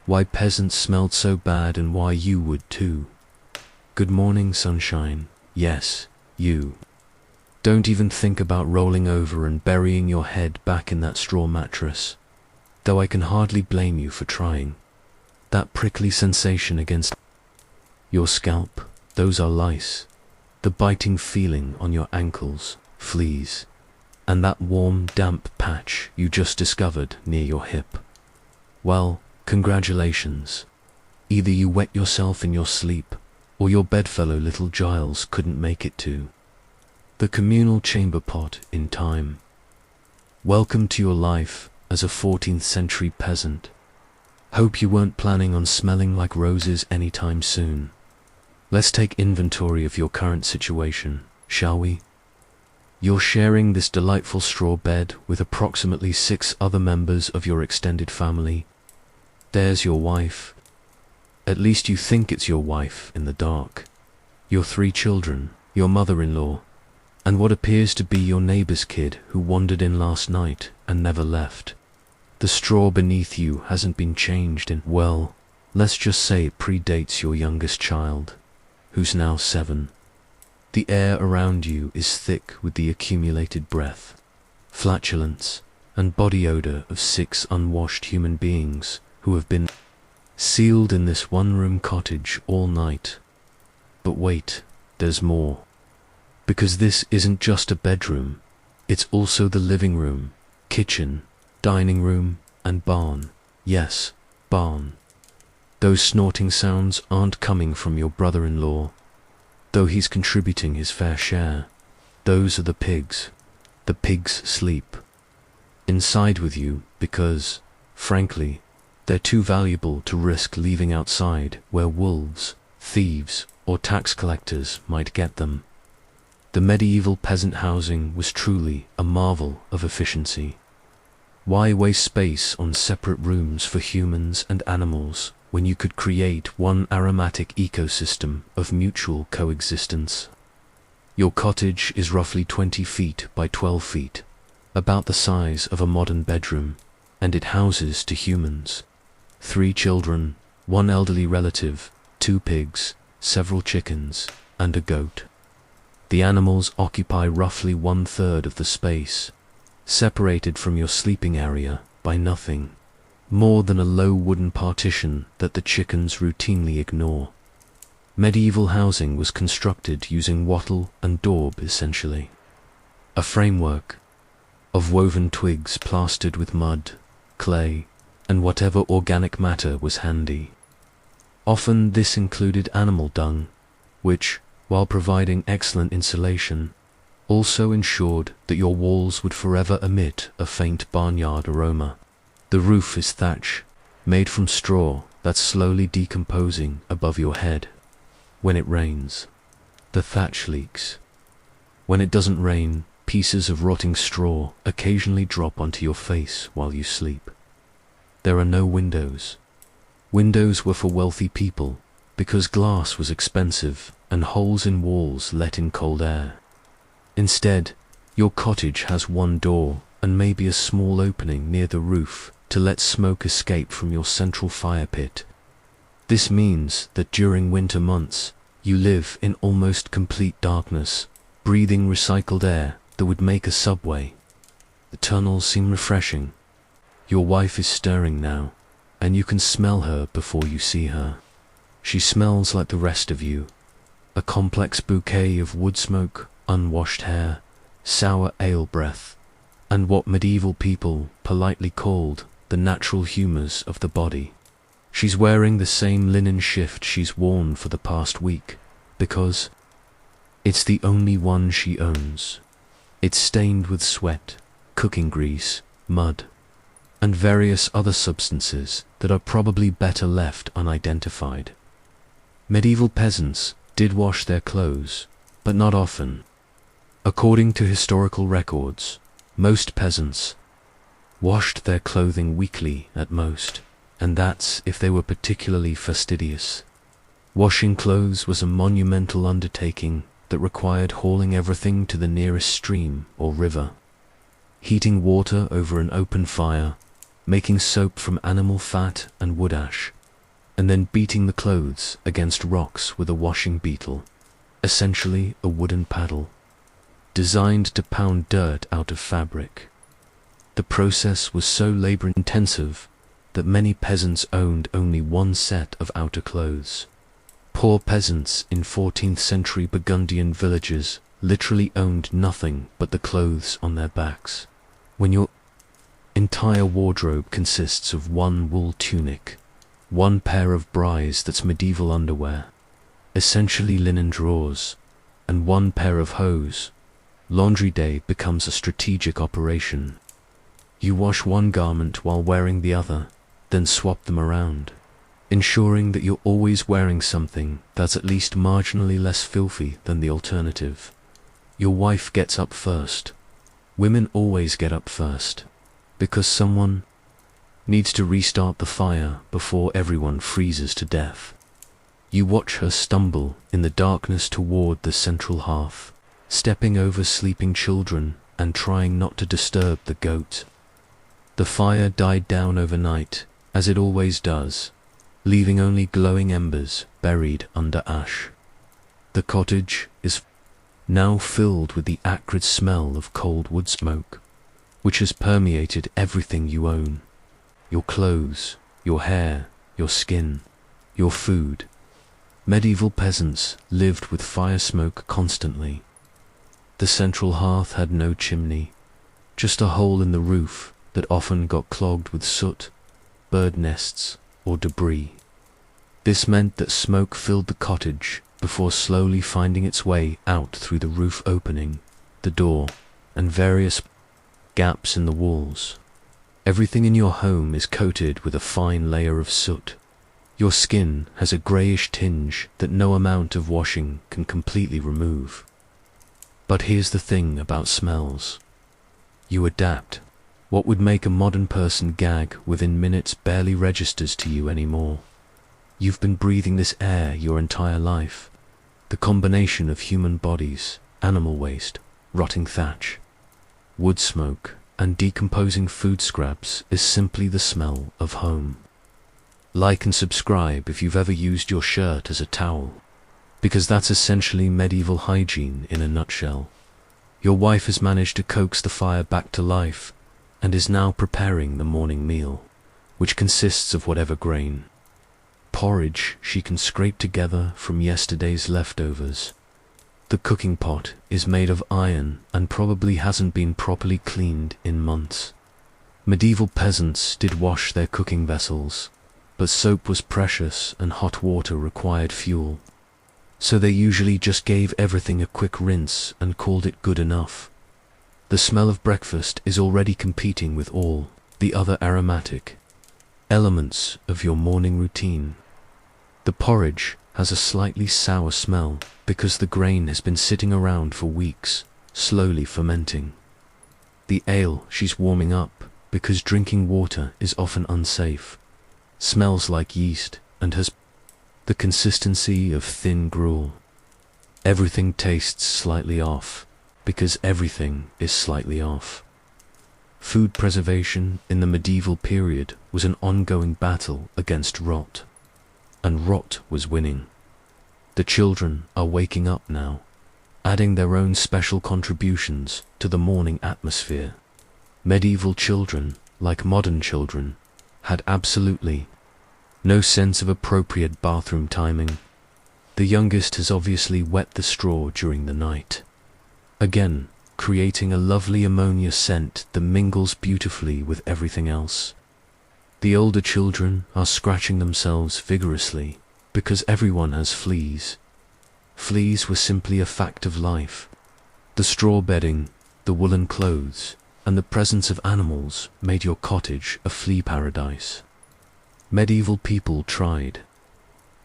Why peasants smelled so bad and why you would too. Good morning, sunshine. Yes, you. Don't even think about rolling over and burying your head back in that straw mattress, though I can hardly blame you for trying. That prickly sensation against your scalp, those are lice. The biting feeling on your ankles, fleas. And that warm, damp patch you just discovered near your hip. Well, congratulations. Either you wet yourself in your sleep, or your bedfellow little Giles couldn't make it to the communal chamber pot in time. Welcome to your life as a 14th century peasant. Hope you weren't planning on smelling like roses anytime soon. Let's take inventory of your current situation, shall we? You're sharing this delightful straw bed with approximately 6 other members of your extended family. There's your wife. At least you think it's your wife in the dark. Your 3 children, your mother-in-law, and what appears to be your neighbor's kid who wandered in last night and never left. The straw beneath you hasn't been changed in, well, let's just say it predates your youngest child, who's now 7. The air around you is thick with the accumulated breath, flatulence, and body odor of 6 unwashed human beings who have been sealed in this one-room cottage all night. But wait, there's more. Because this isn't just a bedroom, it's also the living room, kitchen, dining room, and barn. Yes, barn. Those snorting sounds aren't coming from your brother-in-law, though he's contributing his fair share. Those are the pigs. The pigs sleep inside with you because, frankly, they're too valuable to risk leaving outside where wolves, thieves, or tax collectors might get them. The medieval peasant housing was truly a marvel of efficiency. Why waste space on separate rooms for humans and animals when you could create one aromatic ecosystem of mutual coexistence? Your cottage is roughly 20 feet by 12 feet, about the size of a modern bedroom, and it houses 2 humans, 3 children, 1 elderly relative, 2 pigs, several chickens, and a goat. The animals occupy roughly 1/3 of the space, separated from your sleeping area by nothing more than a low wooden partition that the chickens routinely ignore. Medieval housing was constructed using wattle and daub essentially. A framework of woven twigs plastered with mud, clay, and whatever organic matter was handy. Often this included animal dung, which, while providing excellent insulation, also ensured that your walls would forever emit a faint barnyard aroma. The roof is thatch, made from straw that's slowly decomposing above your head. When it rains, the thatch leaks. When it doesn't rain, pieces of rotting straw occasionally drop onto your face while you sleep. There are no windows. Windows were for wealthy people because glass was expensive and holes in walls let in cold air. Instead, your cottage has 1 door and maybe a small opening near the roof to let smoke escape from your central fire pit. This means that during winter months, you live in almost complete darkness, breathing recycled air that would make a subway. The tunnels seem refreshing. Your wife is stirring now, and you can smell her before you see her. She smells like the rest of you, a complex bouquet of wood smoke, unwashed hair, sour ale breath, and what medieval people politely called the natural humors of the body. She's wearing the same linen shift she's worn for the past week, because it's the only one she owns. It's stained with sweat, cooking grease, mud, and various other substances that are probably better left unidentified. Medieval peasants did wash their clothes, but not often. According to historical records, most peasants washed their clothing weekly at most, and that's if they were particularly fastidious. Washing clothes was a monumental undertaking that required hauling everything to the nearest stream or river, heating water over an open fire, making soap from animal fat and wood ash, and then beating the clothes against rocks with a washing beetle, essentially a wooden paddle, designed to pound dirt out of fabric. The process was so labor-intensive that many peasants owned only one set of outer clothes. Poor peasants in 14th century Burgundian villages literally owned nothing but the clothes on their backs. When your entire wardrobe consists of one wool tunic, one pair of bries that's medieval underwear, essentially linen drawers, and one pair of hose, laundry day becomes a strategic operation. You wash one garment while wearing the other, then swap them around, ensuring that you're always wearing something that's at least marginally less filthy than the alternative. Your wife gets up first. Women always get up first, because someone needs to restart the fire before everyone freezes to death. You watch her stumble in the darkness toward the central hearth, stepping over sleeping children and trying not to disturb the goat. The fire died down overnight, as it always does, leaving only glowing embers buried under ash. The cottage is now filled with the acrid smell of cold wood smoke, which has permeated everything you own: your clothes, your hair, your skin, your food. Medieval peasants lived with fire smoke constantly. The central hearth had no chimney, just a hole in the roof that often got clogged with soot, bird nests, or debris. This meant that smoke filled the cottage before slowly finding its way out through the roof opening, the door, and various gaps in the walls. Everything in your home is coated with a fine layer of soot. Your skin has a greyish tinge that no amount of washing can completely remove. But here's the thing about smells. You adapt. What would make a modern person gag within minutes barely registers to you anymore. You've been breathing this air your entire life. The combination of human bodies, animal waste, rotting thatch, wood smoke, and decomposing food scraps is simply the smell of home. Like and subscribe if you've ever used your shirt as a towel, because that's essentially medieval hygiene in a nutshell. Your wife has managed to coax the fire back to life and is now preparing the morning meal, which consists of whatever grain. Porridge she can scrape together from yesterday's leftovers. The cooking pot is made of iron and probably hasn't been properly cleaned in months. Medieval peasants did wash their cooking vessels, but soap was precious and hot water required fuel, so they usually just gave everything a quick rinse and called it good enough. The smell of breakfast is already competing with all the other aromatic elements of your morning routine. The porridge has a slightly sour smell because the grain has been sitting around for weeks, slowly fermenting. The ale she's warming up, because drinking water is often unsafe, smells like yeast and has the consistency of thin gruel. Everything tastes slightly off, because everything is slightly off. Food preservation in the medieval period was an ongoing battle against rot, and rot was winning. The children are waking up now, adding their own special contributions to the morning atmosphere. Medieval children, like modern children, had absolutely no sense of appropriate bathroom timing. The youngest has obviously wet the straw during the night, again creating a lovely ammonia scent that mingles beautifully with everything else. The older children are scratching themselves vigorously because everyone has fleas. Fleas were simply a fact of life. The straw bedding, the woolen clothes, and the presence of animals made your cottage a flea paradise. Medieval people tried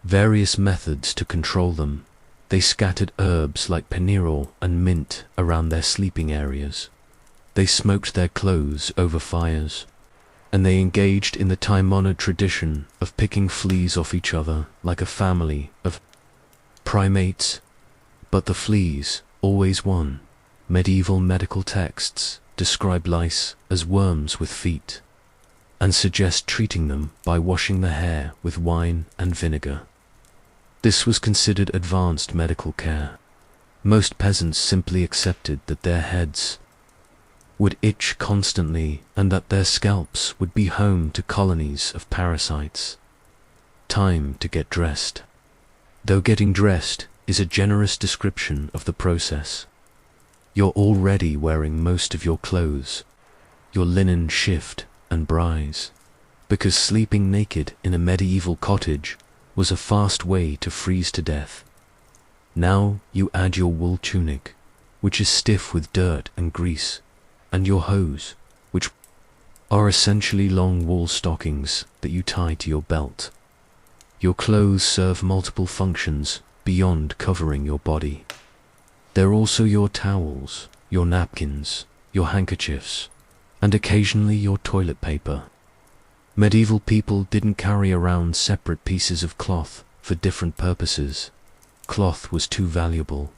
various methods to control them. They scattered herbs like pennyroyal and mint around their sleeping areas. They smoked their clothes over fires, and they engaged in the time-honored tradition of picking fleas off each other like a family of primates. But the fleas always won. Medieval medical texts describe lice as worms with feet. and suggest treating them by washing the hair with wine and vinegar. This was considered advanced medical care. Most peasants simply accepted that their heads would itch constantly and that their scalps would be home to colonies of parasites. Time to get dressed. Though getting dressed is a generous description of the process. You're already wearing most of your clothes, your linen shift and brise, because sleeping naked in a medieval cottage was a fast way to freeze to death. Now you add your wool tunic, which is stiff with dirt and grease, and your hose, which are essentially long wool stockings that you tie to your belt. Your clothes serve multiple functions beyond covering your body. They're also your towels, your napkins, your handkerchiefs, and occasionally your toilet paper. Medieval people didn't carry around separate pieces of cloth for different purposes. Cloth was too valuable,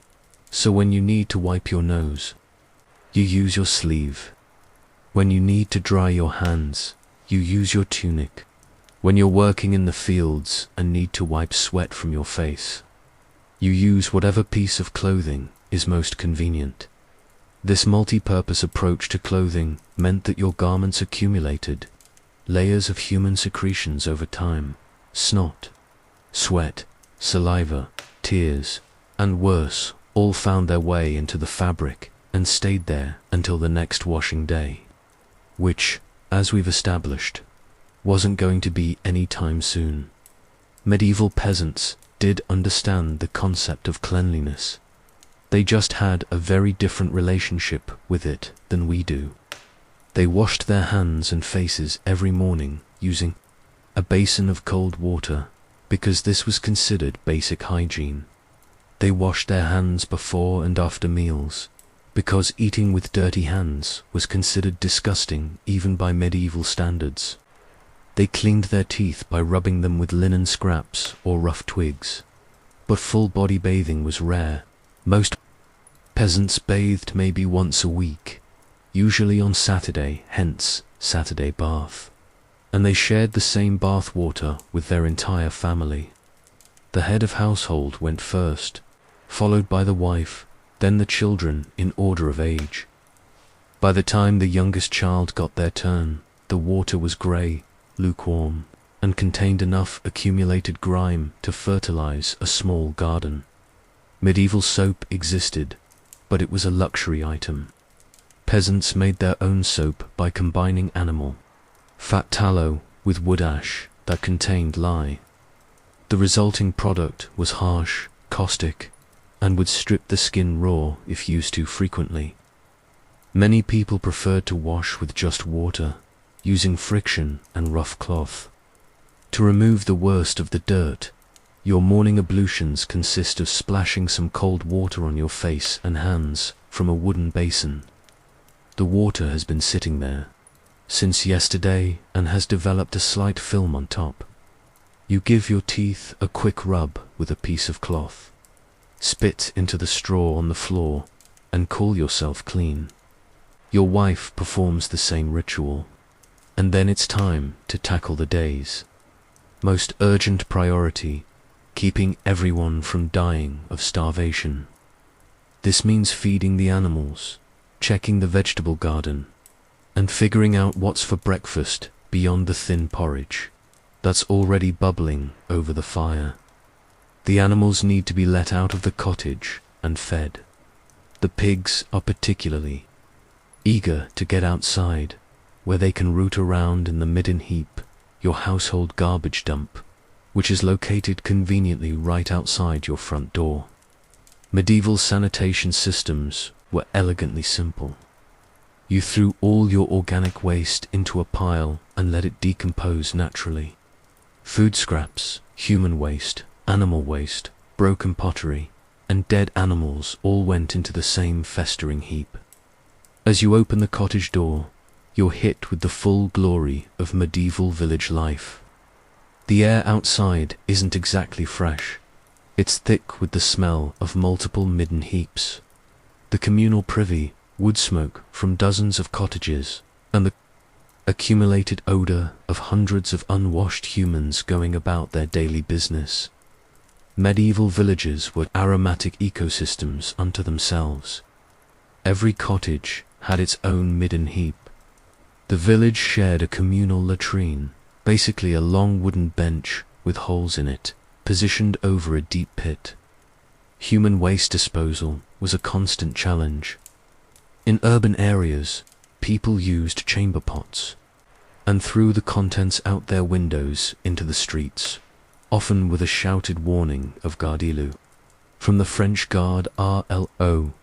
so when you need to wipe your nose, you use your sleeve. When you need to dry your hands, you use your tunic. When you're working in the fields and need to wipe sweat from your face, you use whatever piece of clothing is most convenient. This multi-purpose approach to clothing meant that your garments accumulated layers of human secretions over time: snot, sweat, saliva, tears, and worse, all found their way into the fabric and stayed there until the next washing day, which, as we've established, wasn't going to be any time soon. Medieval peasants did understand the concept of cleanliness. They just had a very different relationship with it than we do. They washed their hands and faces every morning using a basin of cold water because this was considered basic hygiene. They washed their hands before and after meals because eating with dirty hands was considered disgusting even by medieval standards. They cleaned their teeth by rubbing them with linen scraps or rough twigs. But full body bathing was rare. Most peasants bathed maybe once a week, usually on Saturday, hence Saturday bath. And they shared the same bath water with their entire family. The head of household went first, followed by the wife, then the children in order of age. By the time the youngest child got their turn, the water was grey, lukewarm, and contained enough accumulated grime to fertilize a small garden. Medieval soap existed, but it was a luxury item. Peasants made their own soap by combining animal fat tallow with wood ash that contained lye. The resulting product was harsh, caustic, and would strip the skin raw if used too frequently. Many people preferred to wash with just water, using friction and rough cloth. To remove the worst of the dirt, your morning ablutions consist of splashing some cold water on your face and hands from a wooden basin. The water has been sitting there since yesterday and has developed a slight film on top. You give your teeth a quick rub with a piece of cloth, spit into the straw on the floor, and call yourself clean. Your wife performs the same ritual, and then it's time to tackle the day's most urgent priority: keeping everyone from dying of starvation. This means feeding the animals, checking the vegetable garden, and figuring out what's for breakfast beyond the thin porridge that's already bubbling over the fire. The animals need to be let out of the cottage and fed. The pigs are particularly eager to get outside, where they can root around in the midden heap, your household garbage dump, which is located conveniently right outside your front door. Medieval sanitation systems were elegantly simple. You threw all your organic waste into a pile and let it decompose naturally. Food scraps, human waste, animal waste, broken pottery, and dead animals all went into the same festering heap. As you open the cottage door, you're hit with the full glory of medieval village life. The air outside isn't exactly fresh. It's thick with the smell of multiple midden heaps, the communal privy, wood smoke from dozens of cottages, and the accumulated odor of hundreds of unwashed humans going about their daily business. Medieval villages were aromatic ecosystems unto themselves. Every cottage had its own midden heap. The village shared a communal latrine, basically a long wooden bench with holes in it, positioned over a deep pit. Human waste disposal was a constant challenge. In urban areas, people used chamber pots and threw the contents out their windows into the streets, often with a shouted warning of gardilu, from the French guard RLO,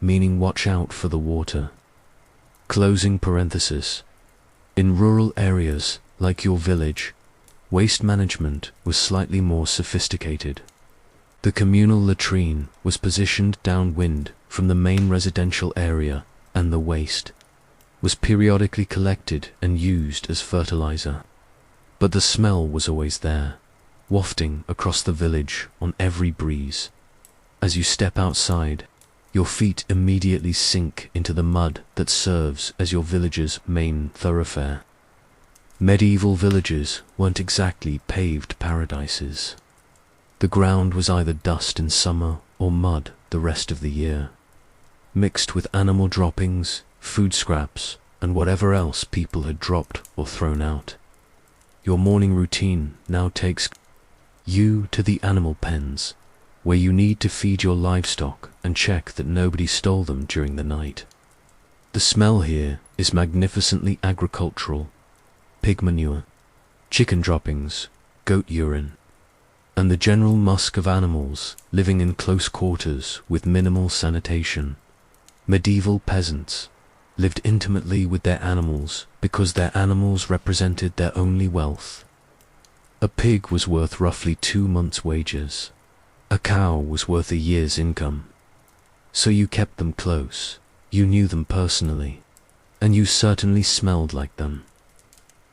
meaning watch out for the water. Closing parenthesis. In rural areas, like your village, waste management was slightly more sophisticated. The communal latrine was positioned downwind from the main residential area, and the waste was periodically collected and used as fertilizer. But the smell was always there, wafting across the village on every breeze. As you step outside, your feet immediately sink into the mud that serves as your village's main thoroughfare. Medieval villages weren't exactly paved paradises. The ground was either dust in summer or mud the rest of the year, mixed with animal droppings, food scraps, and whatever else people had dropped or thrown out. Your morning routine now takes you to the animal pens, where you need to feed your livestock and check that nobody stole them during the night. The smell here is magnificently agricultural: pig manure, chicken droppings, goat urine, and the general musk of animals living in close quarters with minimal sanitation. Medieval peasants lived intimately with their animals because their animals represented their only wealth. A pig was worth roughly 2 months' wages. A cow was worth a year's income. So you kept them close, you knew them personally, and you certainly smelled like them.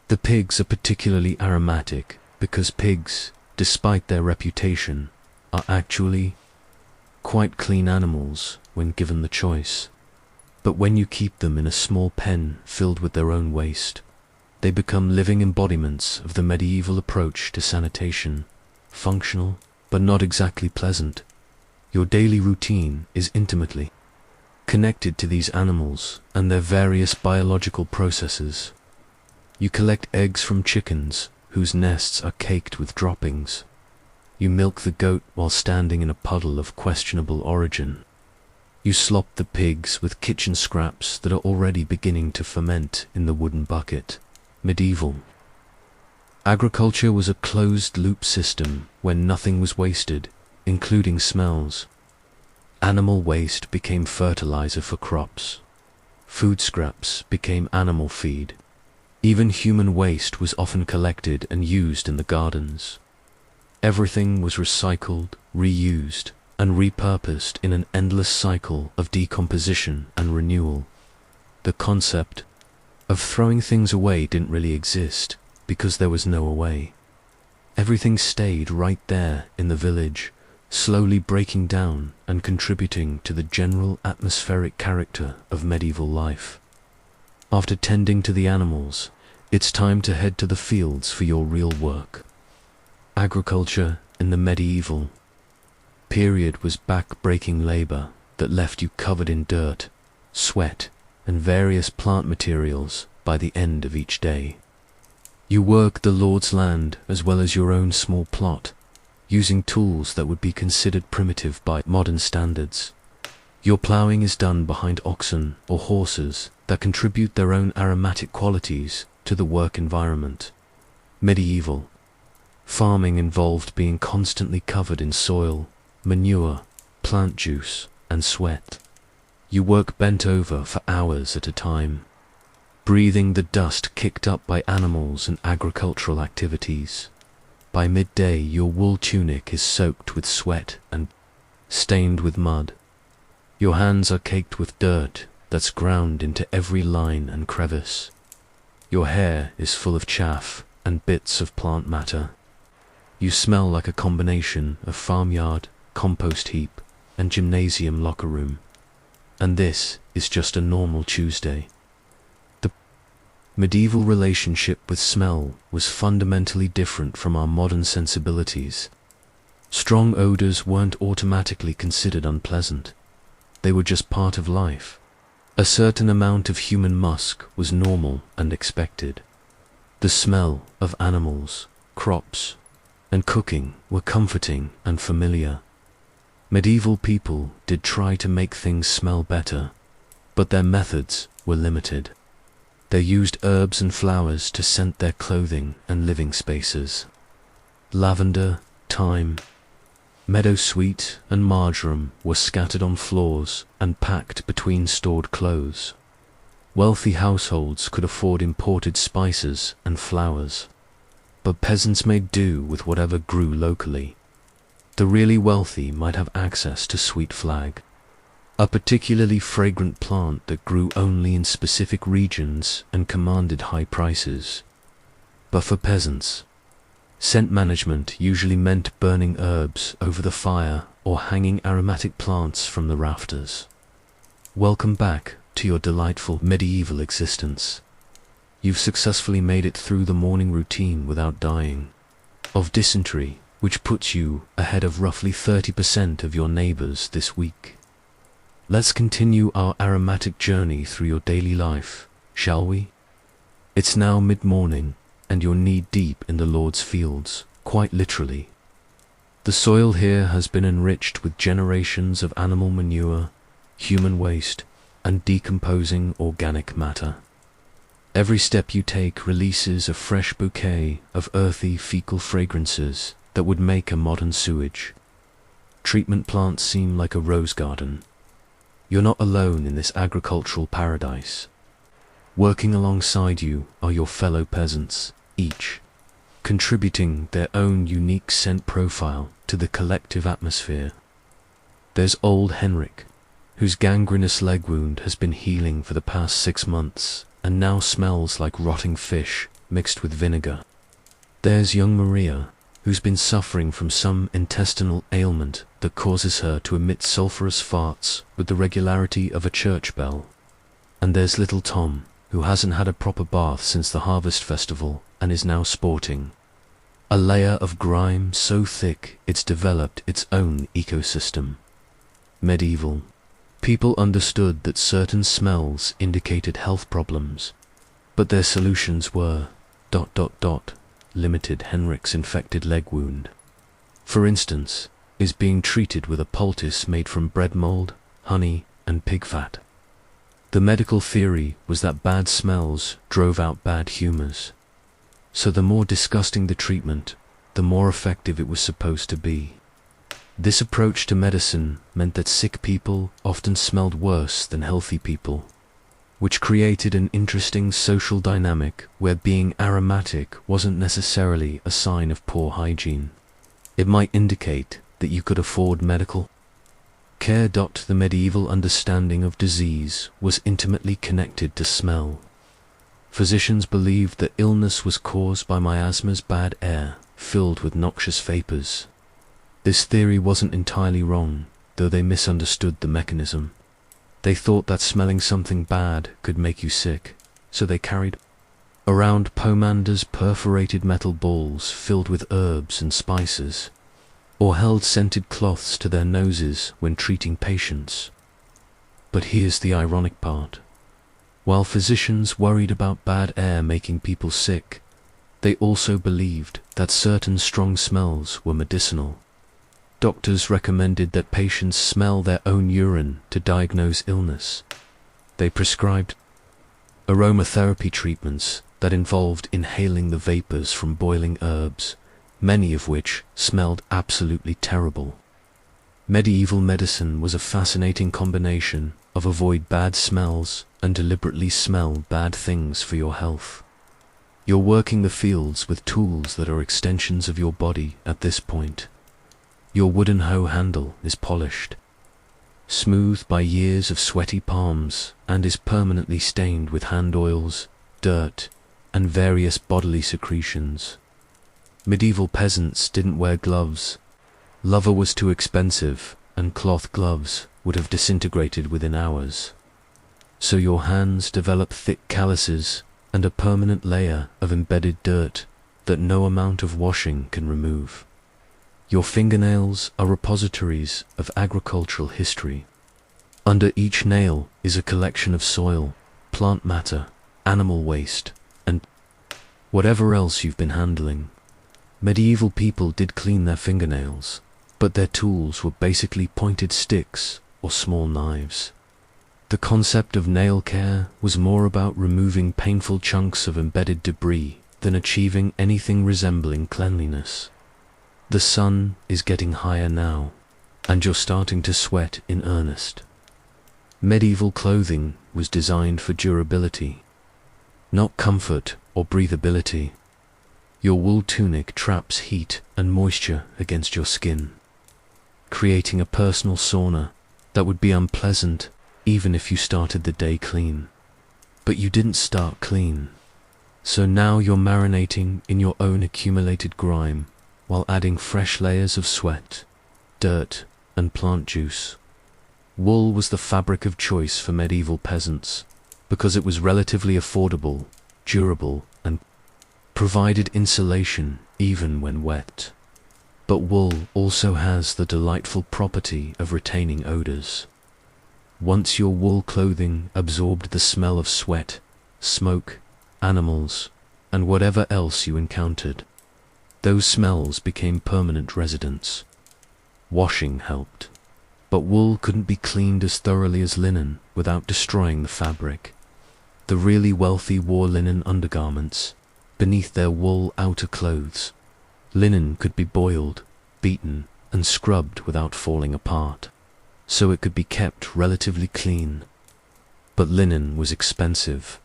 The pigs are particularly aromatic because pigs, despite their reputation, are actually quite clean animals when given the choice. But when you keep them in a small pen filled with their own waste, they become living embodiments of the medieval approach to sanitation, functional but not exactly pleasant. Your daily routine is intimately connected to these animals and their various biological processes. You collect eggs from chickens whose nests are caked with droppings. You milk the goat while standing in a puddle of questionable origin. You slop the pigs with kitchen scraps that are already beginning to ferment in the wooden bucket. Medieval agriculture was a closed-loop system when nothing was wasted, including smells. Animal waste became fertilizer for crops. Food scraps became animal feed. Even human waste was often collected and used in the gardens. Everything was recycled, reused, and repurposed in an endless cycle of decomposition and renewal. The concept of throwing things away didn't really exist because there was no away. Everything stayed right there in the village, slowly breaking down and contributing to the general atmospheric character of medieval life. After tending to the animals, it's time to head to the fields for your real work. Agriculture in the medieval period was back-breaking labor that left you covered in dirt, sweat, and various plant materials by the end of each day. You worked the Lord's land as well as your own small plot, using tools that would be considered primitive by modern standards. Your plowing is done behind oxen or horses that contribute their own aromatic qualities to the work environment. Medieval farming involved being constantly covered in soil, manure, plant juice, and sweat. You work bent over for hours at a time, breathing the dust kicked up by animals and agricultural activities. By midday, your wool tunic is soaked with sweat and stained with mud. Your hands are caked with dirt that's ground into every line and crevice. Your hair is full of chaff and bits of plant matter. You smell like a combination of farmyard, compost heap, and gymnasium locker room. And this is just a normal Tuesday. The Medieval relationship with smell was fundamentally different from our modern sensibilities. Strong odors weren't automatically considered unpleasant. They were just part of life. A certain amount of human musk was normal and expected. The smell of animals, crops, and cooking were comforting and familiar. Medieval people did try to make things smell better, but their methods were limited. They used herbs and flowers to scent their clothing and living spaces. Lavender, thyme, meadowsweet, and marjoram were scattered on floors and packed between stored clothes. Wealthy households could afford imported spices and flowers, but peasants made do with whatever grew locally. The really wealthy might have access to sweet flag, a particularly fragrant plant that grew only in specific regions and commanded high prices. But for peasants, scent management usually meant burning herbs over the fire or hanging aromatic plants from the rafters. Welcome back to your delightful medieval existence. You've successfully made it through the morning routine without dying of dysentery, which puts you ahead of roughly 30% of your neighbors this week. Let's continue our aromatic journey through your daily life, shall we? It's now mid-morning, and you're knee-deep in the Lord's fields, quite literally. The soil here has been enriched with generations of animal manure, human waste, and decomposing organic matter. Every step you take releases a fresh bouquet of earthy fecal fragrances that would make a modern sewage. Treatment plants seem like a rose garden. You're not alone in this agricultural paradise. Working alongside you are your fellow peasants, each contributing their own unique scent profile to the collective atmosphere. There's old Henrik, whose gangrenous leg wound has been healing for the past 6 months and now smells like rotting fish mixed with vinegar. There's young Maria, who's been suffering from some intestinal ailment that causes her to emit sulphurous farts with the regularity of a church bell. And there's little Tom, who hasn't had a proper bath since the harvest festival and is now sporting a layer of grime so thick it's developed its own ecosystem. Medieval people understood that certain smells indicated health problems, but their solutions were ... limited. Henrik's infected leg wound, for instance, is being treated with a poultice made from bread mold, honey, and pig fat. The medical theory was that bad smells drove out bad humors, so the more disgusting the treatment, the more effective it was supposed to be. This approach to medicine meant that sick people often smelled worse than healthy people, which created an interesting social dynamic where being aromatic wasn't necessarily a sign of poor hygiene. It might indicate that you could afford medical care. The medieval understanding of disease was intimately connected to smell. Physicians believed that illness was caused by miasma's bad air filled with noxious vapors. This theory wasn't entirely wrong, though they misunderstood the mechanism. They thought that smelling something bad could make you sick, so they carried around pomanders, perforated metal balls filled with herbs and spices, or held scented cloths to their noses when treating patients. But here's the ironic part. While physicians worried about bad air making people sick, they also believed that certain strong smells were medicinal. Doctors recommended that patients smell their own urine to diagnose illness. They prescribed aromatherapy treatments that involved inhaling the vapors from boiling herbs, many of which smelled absolutely terrible. Medieval medicine was a fascinating combination of avoid bad smells and deliberately smell bad things for your health. You're working the fields with tools that are extensions of your body at this point. Your wooden hoe handle is polished, smoothed by years of sweaty palms, and is permanently stained with hand oils, dirt, and various bodily secretions. Medieval peasants didn't wear gloves. Leather was too expensive, and cloth gloves would have disintegrated within hours. So your hands develop thick calluses and a permanent layer of embedded dirt that no amount of washing can remove. Your fingernails are repositories of agricultural history. Under each nail is a collection of soil, plant matter, animal waste, and whatever else you've been handling. Medieval people did clean their fingernails, but their tools were basically pointed sticks or small knives. The concept of nail care was more about removing painful chunks of embedded debris than achieving anything resembling cleanliness. The sun is getting higher now, and you're starting to sweat in earnest. Medieval clothing was designed for durability, not comfort or breathability. Your wool tunic traps heat and moisture against your skin, creating a personal sauna that would be unpleasant even if you started the day clean. But you didn't start clean, so now you're marinating in your own accumulated grime while adding fresh layers of sweat, dirt, and plant juice. Wool was the fabric of choice for medieval peasants because it was relatively affordable, durable, and provided insulation even when wet. But wool also has the delightful property of retaining odors. Once your wool clothing absorbed the smell of sweat, smoke, animals, and whatever else you encountered, those smells became permanent residents. Washing helped, but wool couldn't be cleaned as thoroughly as linen without destroying the fabric. The really wealthy wore linen undergarments beneath their wool outer clothes. Linen could be boiled, beaten, and scrubbed without falling apart, so it could be kept relatively clean. But linen was expensive,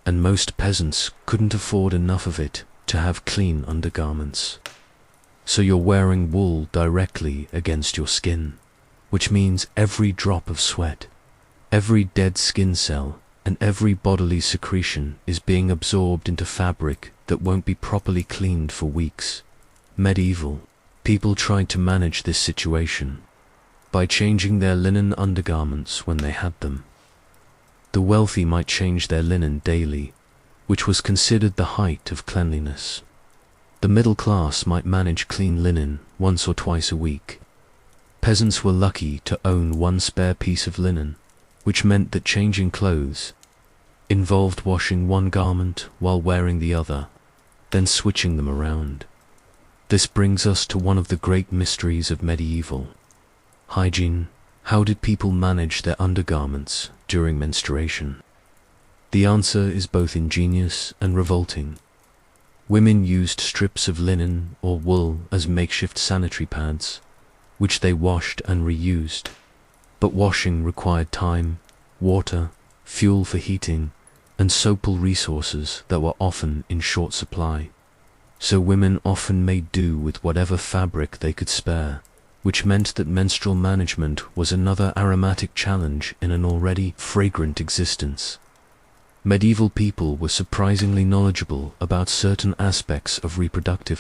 and most peasants couldn't afford enough of it to have clean undergarments. So you're wearing wool directly against your skin, which means every drop of sweat, every dead skin cell, and every bodily secretion is being absorbed into fabric that won't be properly cleaned for weeks. Medieval people tried to manage this situation by changing their linen undergarments when they had them. The wealthy might change their linen daily, which was considered the height of cleanliness. The middle class might manage clean linen once or twice a week. Peasants were lucky to own one spare piece of linen, which meant that changing clothes involved washing one garment while wearing the other, then switching them around. This brings us to one of the great mysteries of medieval hygiene. How did people manage their undergarments during menstruation? The answer is both ingenious and revolting. Women used strips of linen or wool as makeshift sanitary pads, which they washed and reused. But washing required time, water, fuel for heating, and soapal resources that were often in short supply. So women often made do with whatever fabric they could spare, which meant that menstrual management was another aromatic challenge in an already fragrant existence. Medieval people were surprisingly knowledgeable about certain aspects of reproductive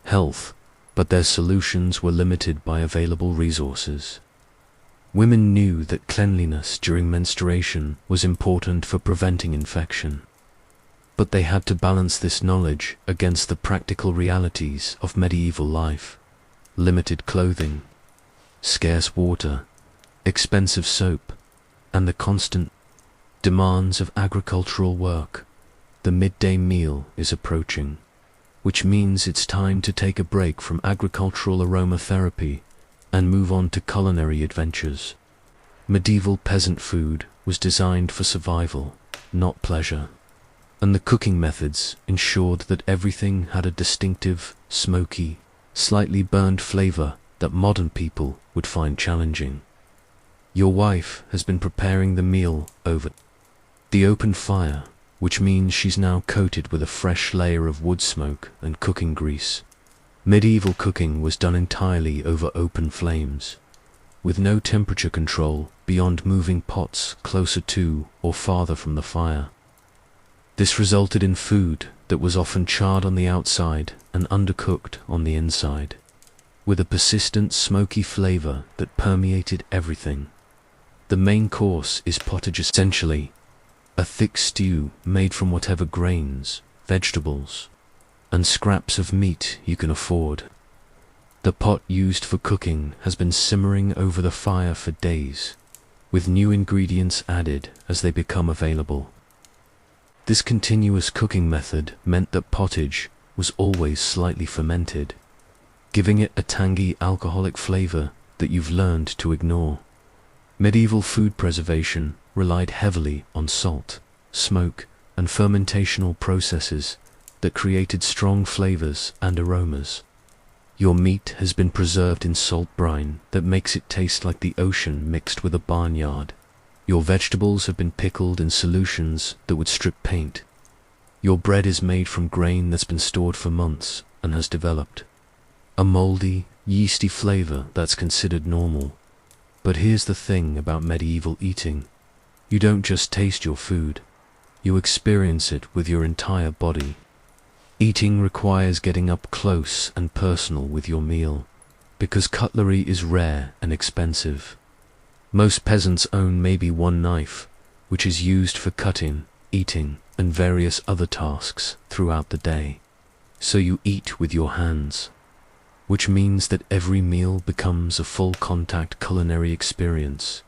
health, but their solutions were limited by available resources. Women knew that cleanliness during menstruation was important for preventing infection, but they had to balance this knowledge against the practical realities of medieval life: limited clothing, scarce water, expensive soap, and the constant demands of agricultural work. The midday meal is approaching, which means it's time to take a break from agricultural aromatherapy and move on to culinary adventures. Medieval peasant food was designed for survival, not pleasure, and the cooking methods ensured that everything had a distinctive, smoky, slightly burned flavor that modern people would find challenging. Your wife has been preparing the meal over the open fire, which means she's now coated with a fresh layer of wood smoke and cooking grease. Medieval cooking was done entirely over open flames, with no temperature control beyond moving pots closer to or farther from the fire. This resulted in food that was often charred on the outside and undercooked on the inside, with a persistent smoky flavor that permeated everything. The main course is pottage, essentially a thick stew made from whatever grains, vegetables, and scraps of meat you can afford. The pot used for cooking has been simmering over the fire for days, with new ingredients added as they become available. This continuous cooking method meant that pottage was always slightly fermented, giving it a tangy alcoholic flavor that you've learned to ignore. Medieval food preservation relied heavily on salt, smoke, and fermentational processes that created strong flavors and aromas. Your meat has been preserved in salt brine that makes it taste like the ocean mixed with a barnyard. Your vegetables have been pickled in solutions that would strip paint. Your bread is made from grain that's been stored for months and has developed a moldy, yeasty flavor that's considered normal. But here's the thing about medieval eating. You don't just taste your food, you experience it with your entire body. Eating requires getting up close and personal with your meal, because cutlery is rare and expensive. Most peasants own maybe one knife, which is used for cutting, eating, and various other tasks throughout the day. So you eat with your hands, which means that every meal becomes a full contact culinary experience.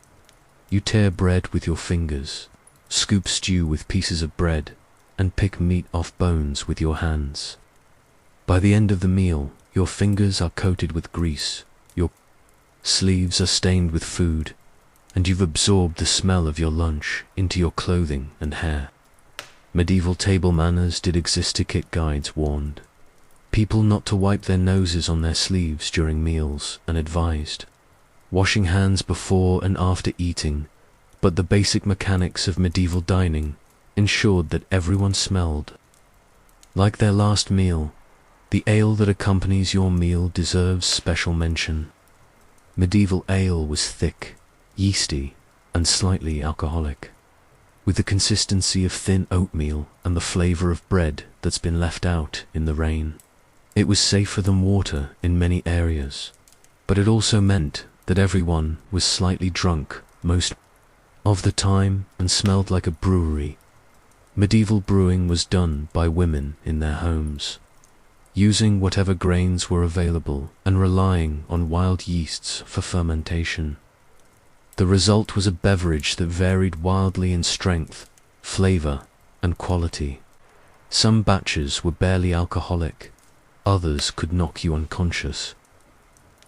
You tear bread with your fingers, scoop stew with pieces of bread, and pick meat off bones with your hands. By the end of the meal, your fingers are coated with grease, your sleeves are stained with food, and you've absorbed the smell of your lunch into your clothing and hair. Medieval table manners did exist, etiquette guides warned people not to wipe their noses on their sleeves during meals and advised washing hands before and after eating, but the basic mechanics of medieval dining ensured that everyone smelled like their last meal. The ale that accompanies your meal deserves special mention. Medieval ale was thick, yeasty, and slightly alcoholic, with the consistency of thin oatmeal and the flavor of bread that's been left out in the rain. It was safer than water in many areas, but it also meant that everyone was slightly drunk most of the time and smelled like a brewery. Medieval brewing was done by women in their homes, using whatever grains were available and relying on wild yeasts for fermentation. The result was a beverage that varied wildly in strength, flavor, and quality. Some batches were barely alcoholic, others could knock you unconscious.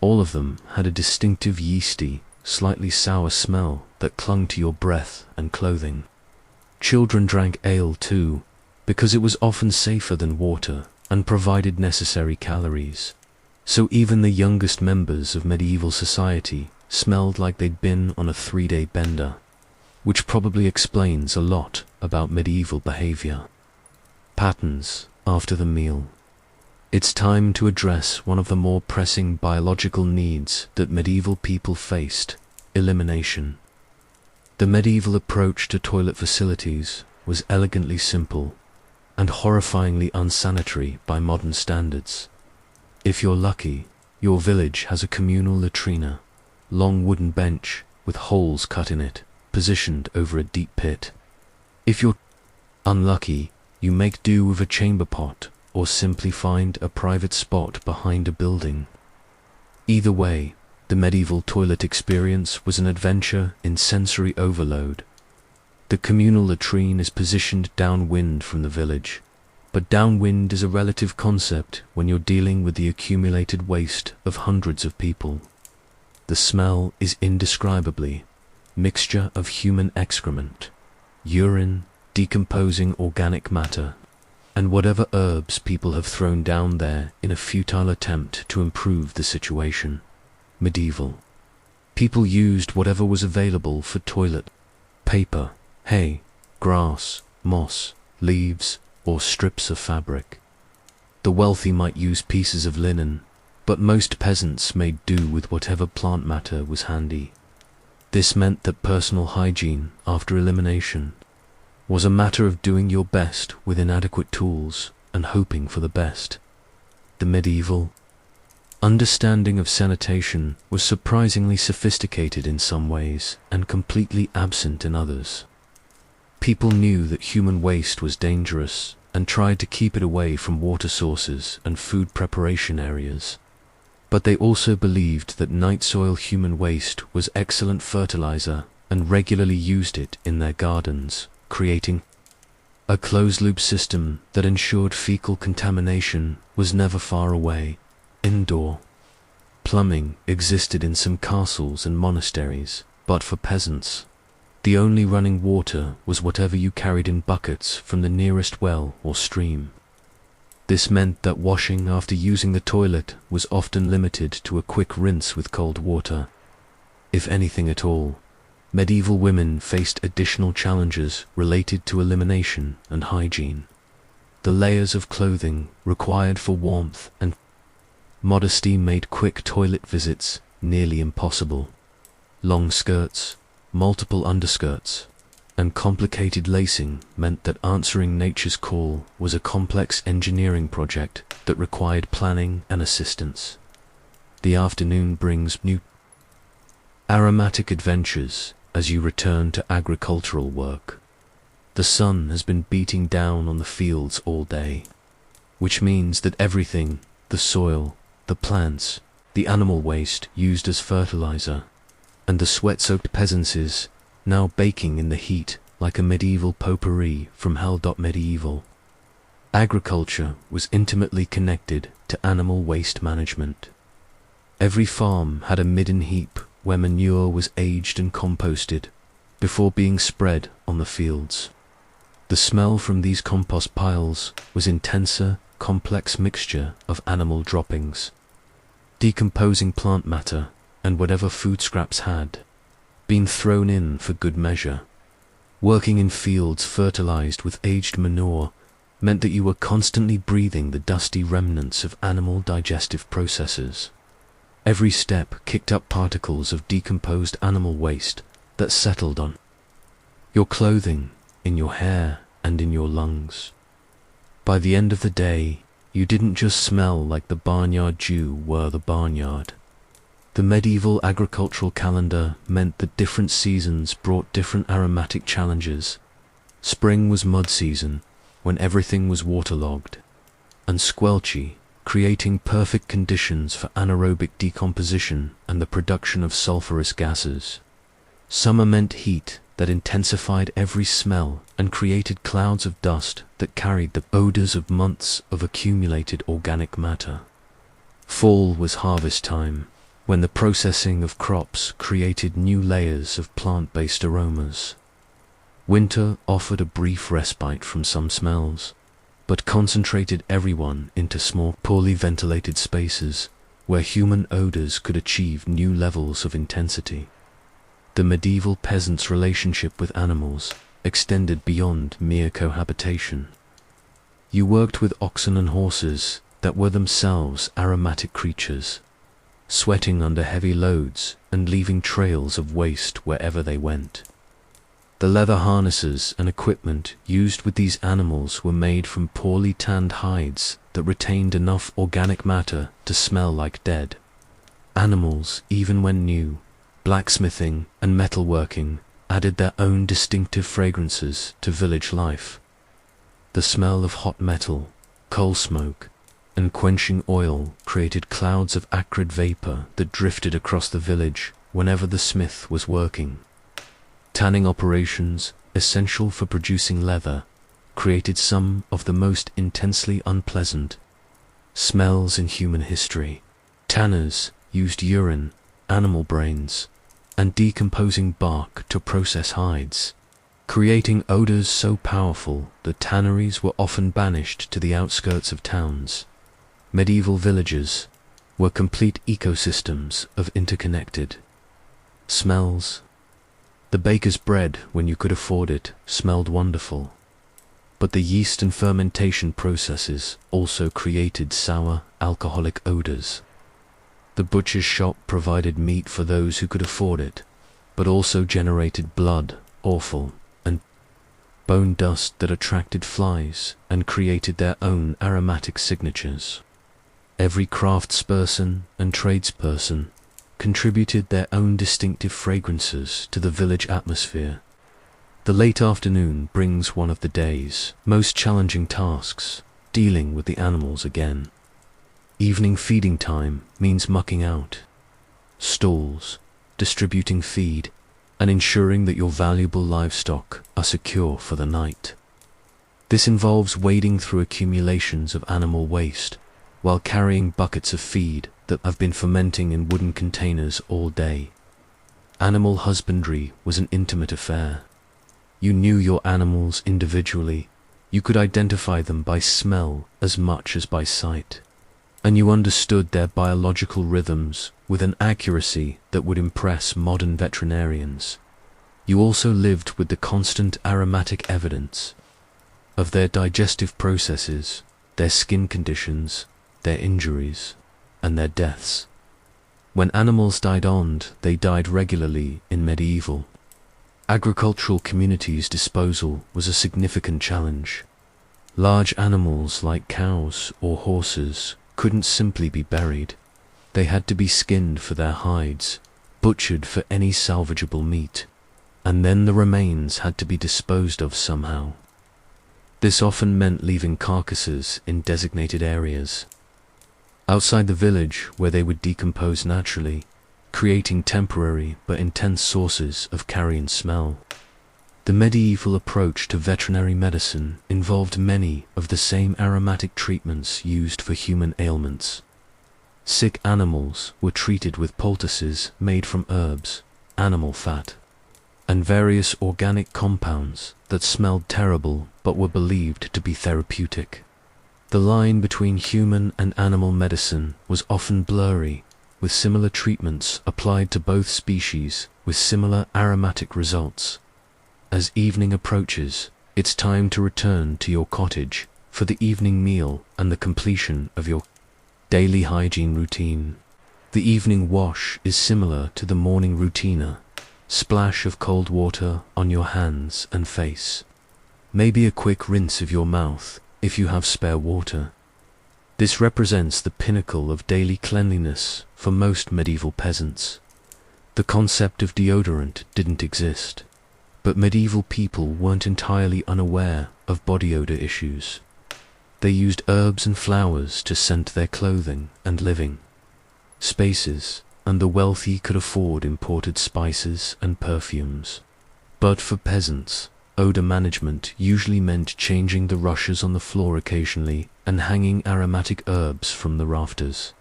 All of them had a distinctive yeasty, slightly sour smell that clung to your breath and clothing. Children drank ale too, because it was often safer than water and provided necessary calories. So even the youngest members of medieval society smelled like they'd been on a 3-day bender, which probably explains a lot about medieval behavior. Patterns after the meal. It's time to address one of the more pressing biological needs that medieval people faced: elimination. The medieval approach to toilet facilities was elegantly simple and horrifyingly unsanitary by modern standards. If you're lucky, your village has a communal latrina, long wooden bench with holes cut in it, positioned over a deep pit. If you're unlucky, you make do with a chamber pot or simply find a private spot behind a building. Either way, the medieval toilet experience was an adventure in sensory overload. The communal latrine is positioned downwind from the village, but downwind is a relative concept when you're dealing with the accumulated waste of hundreds of people. The smell is indescribably mixture of human excrement, urine, decomposing organic matter, and whatever herbs people have thrown down there in a futile attempt to improve the situation. Medieval people used whatever was available for toilet paper, hay, grass, moss, leaves, or strips of fabric. The wealthy might use pieces of linen, but most peasants made do with whatever plant matter was handy. This meant that personal hygiene after elimination was a matter of doing your best with inadequate tools and hoping for the best. The medieval understanding of sanitation was surprisingly sophisticated in some ways and completely absent in others. People knew that human waste was dangerous and tried to keep it away from water sources and food preparation areas. But they also believed that night soil human waste was excellent fertilizer and regularly used it in their gardens, creating a closed-loop system that ensured fecal contamination was never far away. Indoor plumbing existed in some castles and monasteries, but for peasants, the only running water was whatever you carried in buckets from the nearest well or stream. This meant that washing after using the toilet was often limited to a quick rinse with cold water. If anything at all, medieval women faced additional challenges related to elimination and hygiene. The layers of clothing required for warmth and modesty made quick toilet visits nearly impossible. Long skirts, multiple underskirts, and complicated lacing meant that answering nature's call was a complex engineering project that required planning and assistance. The afternoon brings new aromatic adventures as you return to agricultural work. The sun has been beating down on the fields all day, which means that everything, the soil, the plants, the animal waste used as fertilizer, and the sweat-soaked peasants is now baking in the heat like a medieval potpourri from hell. Medieval agriculture was intimately connected to animal waste management. Every farm had a midden heap where manure was aged and composted before being spread on the fields. The smell from these compost piles was intenser, complex mixture of animal droppings, decomposing plant matter, and whatever food scraps had been thrown in for good measure. Working in fields fertilized with aged manure meant that you were constantly breathing the dusty remnants of animal digestive processes. Every step kicked up particles of decomposed animal waste that settled on your clothing, in your hair, and in your lungs. By the end of the day, you didn't just smell like the barnyard, you were the barnyard. The medieval agricultural calendar meant that different seasons brought different aromatic challenges. Spring was mud season, when everything was waterlogged and squelchy, creating perfect conditions for anaerobic decomposition and the production of sulfurous gases. Summer meant heat that intensified every smell and created clouds of dust that carried the odors of months of accumulated organic matter. Fall was harvest time, when the processing of crops created new layers of plant-based aromas. Winter offered a brief respite from some smells, but concentrated everyone into small, poorly ventilated spaces where human odors could achieve new levels of intensity. The medieval peasant's relationship with animals extended beyond mere cohabitation. You worked with oxen and horses that were themselves aromatic creatures, sweating under heavy loads and leaving trails of waste wherever they went. The leather harnesses and equipment used with these animals were made from poorly tanned hides that retained enough organic matter to smell like dead. Animals, even when new, blacksmithing and metalworking added their own distinctive fragrances to village life. The smell of hot metal, coal smoke, and quenching oil created clouds of acrid vapor that drifted across the village whenever the smith was working. Tanning operations, essential for producing leather, created some of the most intensely unpleasant smells in human history. Tanners used urine, animal brains, and decomposing bark to process hides, creating odors so powerful that tanneries were often banished to the outskirts of towns. Medieval villages were complete ecosystems of interconnected smells. The baker's bread, when you could afford it, smelled wonderful, but the yeast and fermentation processes also created sour, alcoholic odors. The butcher's shop provided meat for those who could afford it, but also generated blood, offal, and bone dust that attracted flies and created their own aromatic signatures. Every craftsperson and tradesperson contributed their own distinctive fragrances to the village atmosphere. The late afternoon brings one of the day's most challenging tasks, dealing with the animals again. Evening feeding time means mucking out stalls, distributing feed, and ensuring that your valuable livestock are secure for the night. This involves wading through accumulations of animal waste while carrying buckets of feed that have been fermenting in wooden containers all day. Animal husbandry was an intimate affair. You knew your animals individually. You could identify them by smell as much as by sight, and you understood their biological rhythms with an accuracy that would impress modern veterinarians. You also lived with the constant aromatic evidence of their digestive processes, their skin conditions, their injuries, and their deaths. When animals died on, they died regularly in medieval. Agricultural communities' disposal was a significant challenge. Large animals like cows or horses couldn't simply be buried. They had to be skinned for their hides, butchered for any salvageable meat, and then the remains had to be disposed of somehow. This often meant leaving carcasses in designated areas outside the village where they would decompose naturally, creating temporary but intense sources of carrion smell. The medieval approach to veterinary medicine involved many of the same aromatic treatments used for human ailments. Sick animals were treated with poultices made from herbs, animal fat, and various organic compounds that smelled terrible but were believed to be therapeutic. The line between human and animal medicine was often blurry, with similar treatments applied to both species with similar aromatic results. As evening approaches, it's time to return to your cottage for the evening meal and the completion of your daily hygiene routine. The evening wash is similar to the morning routine. Splash of cold water on your hands and face. Maybe a quick rinse of your mouth if you have spare water. This represents the pinnacle of daily cleanliness for most medieval peasants. The concept of deodorant didn't exist, but medieval people weren't entirely unaware of body odor issues. They used herbs and flowers to scent their clothing and living spaces, and the wealthy could afford imported spices and perfumes. But for peasants, odor management usually meant changing the rushes on the floor occasionally and hanging aromatic herbs from the rafters.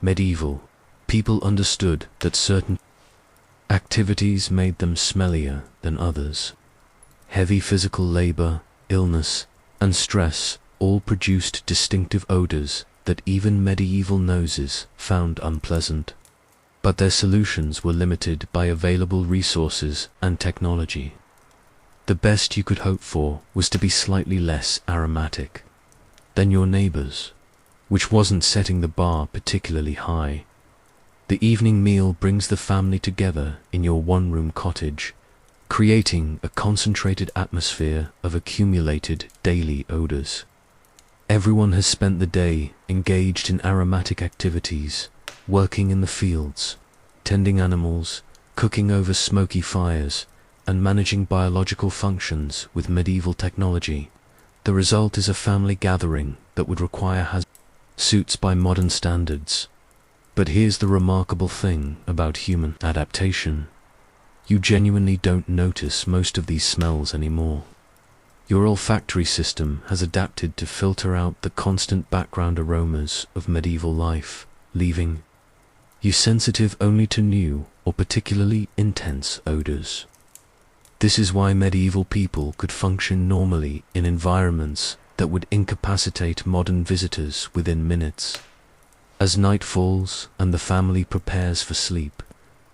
Medieval people understood that certain activities made them smellier than others. Heavy physical labor, illness, and stress all produced distinctive odors that even medieval noses found unpleasant. But their solutions were limited by available resources and technology. The best you could hope for was to be slightly less aromatic than your neighbors, which wasn't setting the bar particularly high. The evening meal brings the family together in your one-room cottage, creating a concentrated atmosphere of accumulated daily odors. Everyone has spent the day engaged in aromatic activities, working in the fields, tending animals, cooking over smoky fires, and managing biological functions with medieval technology. The result is a family gathering that would require suits by modern standards. But here's the remarkable thing about human adaptation. You genuinely don't notice most of these smells anymore. Your olfactory system has adapted to filter out the constant background aromas of medieval life, leaving you sensitive only to new or particularly intense odors. This is why medieval people could function normally in environments that would incapacitate modern visitors within minutes. As night falls and the family prepares for sleep,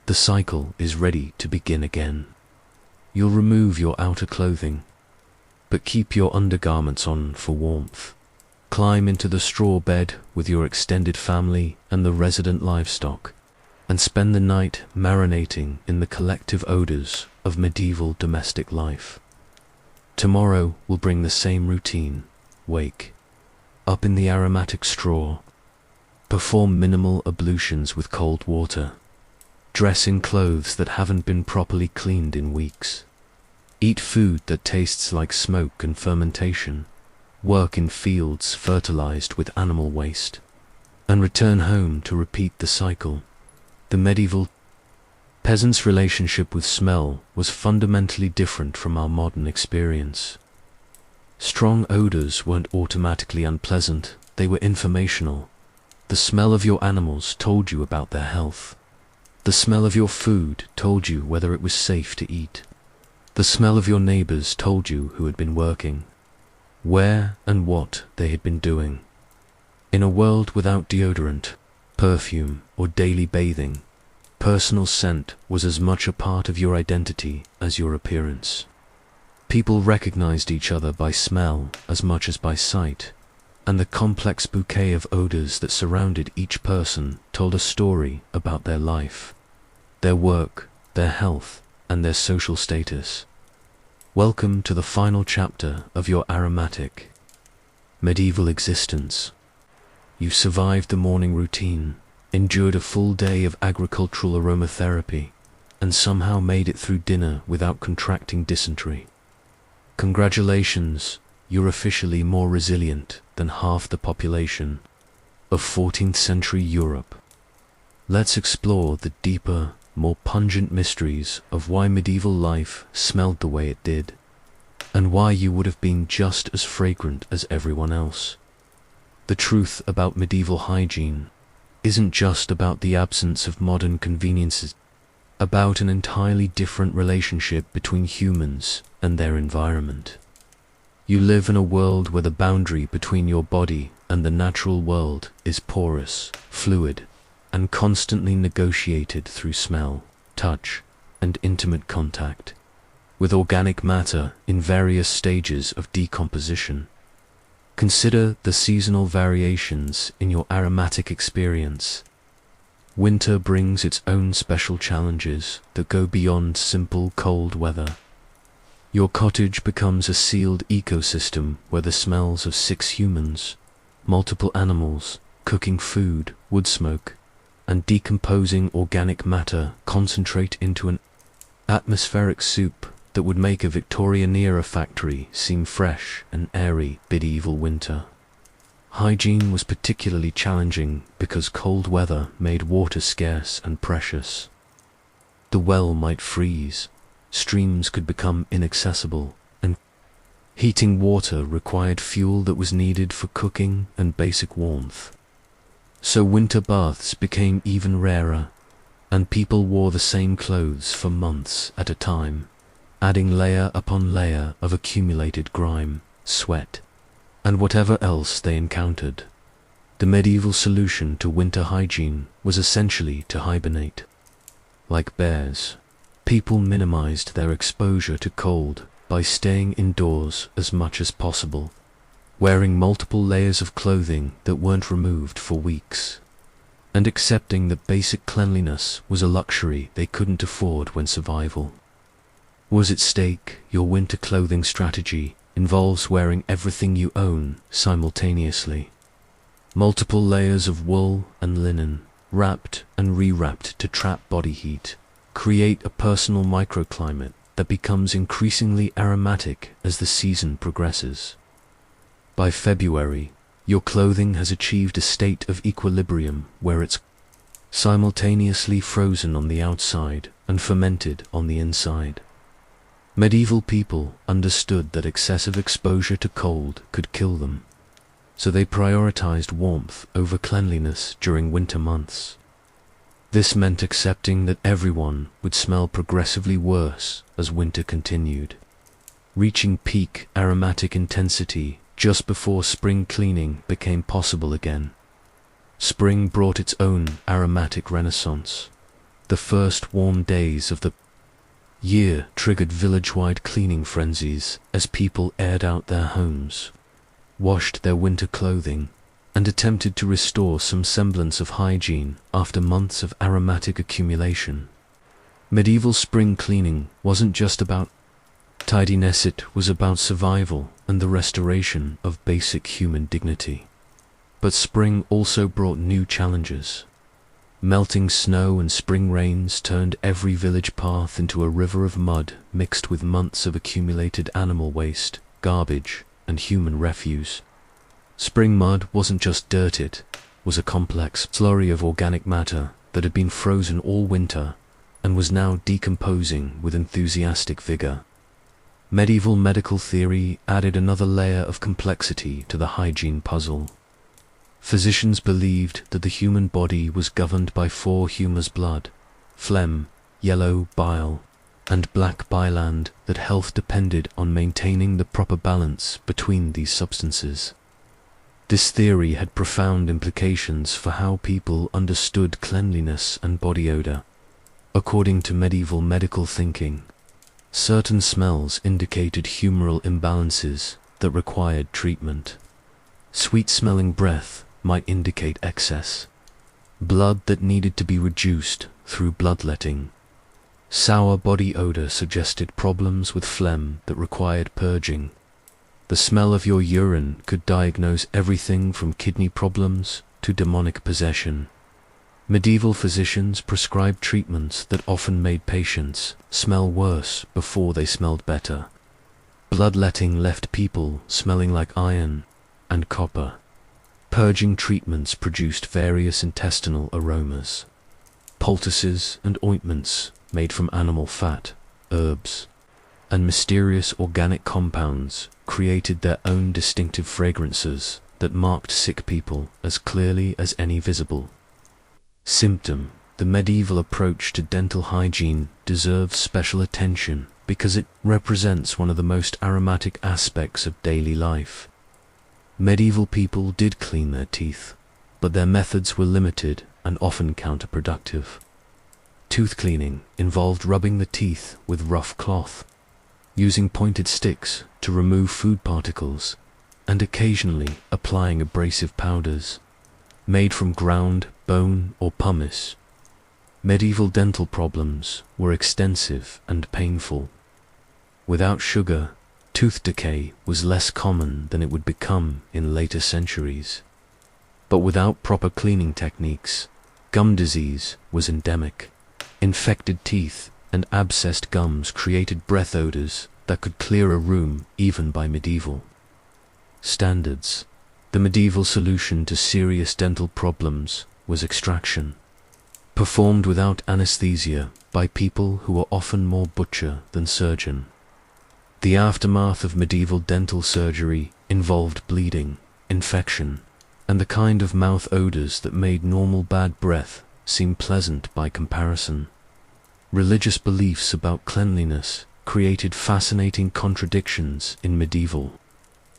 the cycle is ready to begin again. You'll remove your outer clothing, but keep your undergarments on for warmth. Climb into the straw bed with your extended family and the resident livestock, and spend the night marinating in the collective odors of medieval domestic life. Tomorrow will bring the same routine. Wake up in the aromatic straw, perform minimal ablutions with cold water, dress in clothes that haven't been properly cleaned in weeks, Eat food that tastes like smoke and fermentation, work in fields fertilized with animal waste, and return home to repeat the cycle. The medieval peasant's relationship with smell was fundamentally different from our modern experience. Strong odors weren't automatically unpleasant, they were informational. The smell of your animals told you about their health. The smell of your food told you whether it was safe to eat. The smell of your neighbors told you who had been working, where and what they had been doing. In a world without deodorant, perfume, or daily bathing, personal scent was as much a part of your identity as your appearance. People recognized each other by smell as much as by sight, and the complex bouquet of odors that surrounded each person told a story about their life, their work, their health, and their social status. Welcome to the final chapter of your aromatic medieval existence. You survived the morning routine, endured a full day of agricultural aromatherapy, and somehow made it through dinner without contracting dysentery. Congratulations, you're officially more resilient than half the population of 14th century Europe. Let's explore the deeper, more pungent mysteries of why medieval life smelled the way it did, and why you would have been just as fragrant as everyone else. The truth about medieval hygiene isn't just about the absence of modern conveniences, about an entirely different relationship between humans and their environment. You live in a world where the boundary between your body and the natural world is porous, fluid, and constantly negotiated through smell, touch, and intimate contact, with organic matter in various stages of decomposition. Consider the seasonal variations in your aromatic experience. Winter brings its own special challenges that go beyond simple cold weather. Your cottage becomes a sealed ecosystem where the smells of 6 humans, multiple animals, cooking food, wood smoke, and decomposing organic matter concentrate into an atmospheric soup that would make a Victorian-era factory seem fresh and airy medieval winter. Hygiene was particularly challenging because cold weather made water scarce and precious. The well might freeze, streams could become inaccessible, and heating water required fuel that was needed for cooking and basic warmth. So winter baths became even rarer, and people wore the same clothes for months at a time, adding layer upon layer of accumulated grime, sweat, and whatever else they encountered. The medieval solution to winter hygiene was essentially to hibernate. Like bears, people minimized their exposure to cold by staying indoors as much as possible, wearing multiple layers of clothing that weren't removed for weeks, and accepting that basic cleanliness was a luxury they couldn't afford when survival was at stake. Your winter clothing strategy involves wearing everything you own simultaneously. Multiple layers of wool and linen, wrapped and re-wrapped to trap body heat, create a personal microclimate that becomes increasingly aromatic as the season progresses. By February, your clothing has achieved a state of equilibrium where it's simultaneously frozen on the outside and fermented on the inside. Medieval people understood that excessive exposure to cold could kill them, so they prioritized warmth over cleanliness during winter months. This meant accepting that everyone would smell progressively worse as winter continued, reaching peak aromatic intensity just before spring cleaning became possible again. Spring brought its own aromatic renaissance. The first warm days of the year triggered village-wide cleaning frenzies as people aired out their homes, washed their winter clothing, and attempted to restore some semblance of hygiene after months of aromatic accumulation. Medieval spring cleaning wasn't just about tidiness, it was about survival and the restoration of basic human dignity. But spring also brought new challenges. Melting snow and spring rains turned every village path into a river of mud mixed with months of accumulated animal waste, garbage, and human refuse. Spring mud wasn't just dirt, it was a complex slurry of organic matter that had been frozen all winter and was now decomposing with enthusiastic vigor. Medieval medical theory added another layer of complexity to the hygiene puzzle. Physicians believed that the human body was governed by four humours: blood, phlegm, yellow bile, and black biland, that health depended on maintaining the proper balance between these substances. This theory had profound implications for how people understood cleanliness and body odour. According to medieval medical thinking, certain smells indicated humoral imbalances that required treatment. Sweet-smelling breath might indicate excess, blood that needed to be reduced through bloodletting. Sour body odor suggested problems with phlegm that required purging. The smell of your urine could diagnose everything from kidney problems to demonic possession. Medieval physicians prescribed treatments that often made patients smell worse before they smelled better. Bloodletting left people smelling like iron and copper. Purging treatments produced various intestinal aromas. Poultices and ointments made from animal fat, herbs, and mysterious organic compounds created their own distinctive fragrances that marked sick people as clearly as any visible symptom. The medieval approach to dental hygiene deserves special attention because it represents one of the most aromatic aspects of daily life. Medieval people did clean their teeth, but their methods were limited and often counterproductive. Tooth cleaning involved rubbing the teeth with rough cloth, using pointed sticks to remove food particles, and occasionally applying abrasive powders made from ground bone or pumice. Medieval dental problems were extensive and painful. Without sugar, tooth decay was less common than it would become in later centuries. But without proper cleaning techniques, gum disease was endemic. Infected teeth and abscessed gums created breath odors that could clear a room even by medieval standards. The medieval solution to serious dental problems was extraction, performed without anesthesia by people who were often more butcher than surgeon. The aftermath of medieval dental surgery involved bleeding, infection, and the kind of mouth odors that made normal bad breath seem pleasant by comparison. Religious beliefs about cleanliness created fascinating contradictions in medieval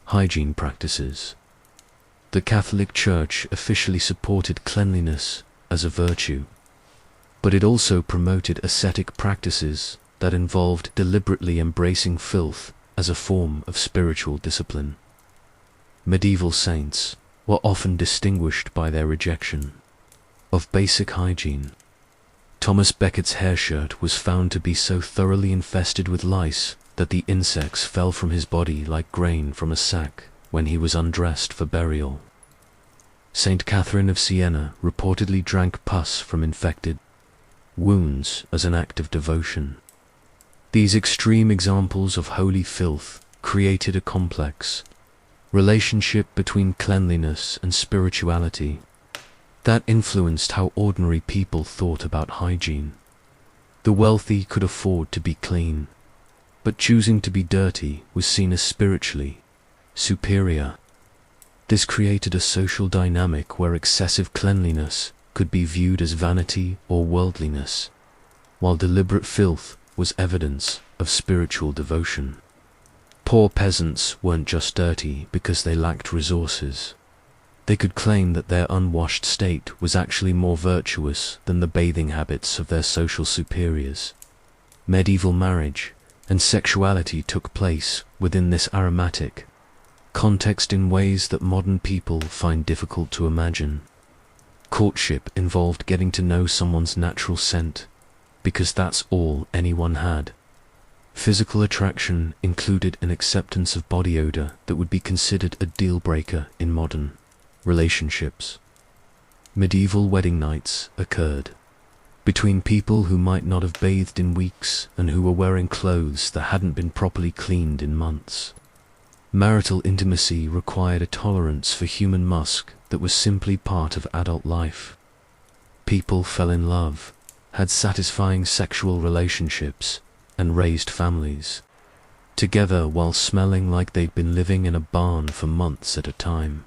hygiene practices. The Catholic Church officially supported cleanliness as a virtue, but it also promoted ascetic practices that involved deliberately embracing filth as a form of spiritual discipline. Medieval saints were often distinguished by their rejection of basic hygiene. Thomas Becket's hair shirt was found to be so thoroughly infested with lice that the insects fell from his body like grain from a sack when he was undressed for burial. Saint Catherine of Siena reportedly drank pus from infected wounds as an act of devotion. These extreme examples of holy filth created a complex relationship between cleanliness and spirituality that influenced how ordinary people thought about hygiene. The wealthy could afford to be clean, but choosing to be dirty was seen as spiritually superior. This created a social dynamic where excessive cleanliness could be viewed as vanity or worldliness, while deliberate filth was evidence of spiritual devotion. Poor peasants weren't just dirty because they lacked resources. They could claim that their unwashed state was actually more virtuous than the bathing habits of their social superiors. Medieval marriage and sexuality took place within this aromatic context in ways that modern people find difficult to imagine. Courtship involved getting to know someone's natural scent, because that's all anyone had. Physical attraction included an acceptance of body odor that would be considered a deal-breaker in modern relationships. Medieval wedding nights occurred between people who might not have bathed in weeks and who were wearing clothes that hadn't been properly cleaned in months. Marital intimacy required a tolerance for human musk that was simply part of adult life. People fell in love, had satisfying sexual relationships, and raised families together while smelling like they'd been living in a barn for months at a time.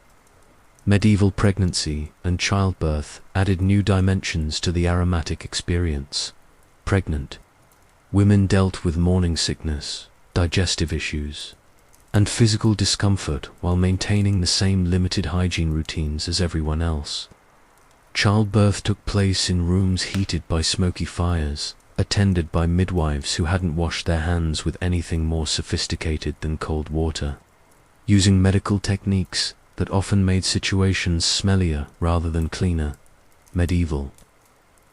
Medieval pregnancy and childbirth added new dimensions to the aromatic experience. Pregnant women dealt with morning sickness, digestive issues, and physical discomfort while maintaining the same limited hygiene routines as everyone else. Childbirth took place in rooms heated by smoky fires, attended by midwives who hadn't washed their hands with anything more sophisticated than cold water, using medical techniques that often made situations smellier rather than cleaner. Medieval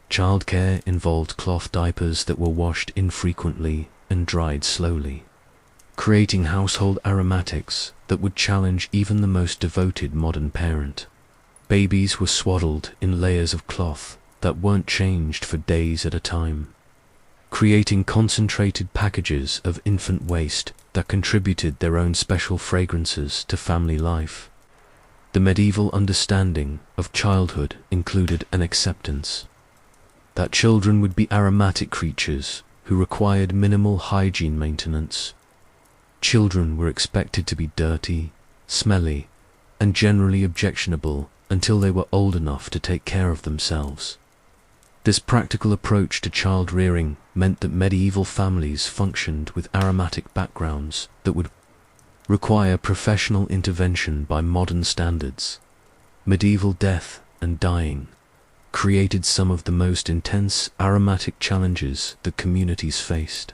childcare involved cloth diapers that were washed infrequently and dried slowly, creating household aromatics that would challenge even the most devoted modern parent. Babies were swaddled in layers of cloth that weren't changed for days at a time, creating concentrated packages of infant waste that contributed their own special fragrances to family life. The medieval understanding of childhood included an acceptance that children would be aromatic creatures who required minimal hygiene maintenance. Children were expected to be dirty, smelly, and generally objectionable until they were old enough to take care of themselves. This practical approach to child rearing meant that medieval families functioned with aromatic backgrounds that would require professional intervention by modern standards. Medieval death and dying created some of the most intense aromatic challenges that communities faced.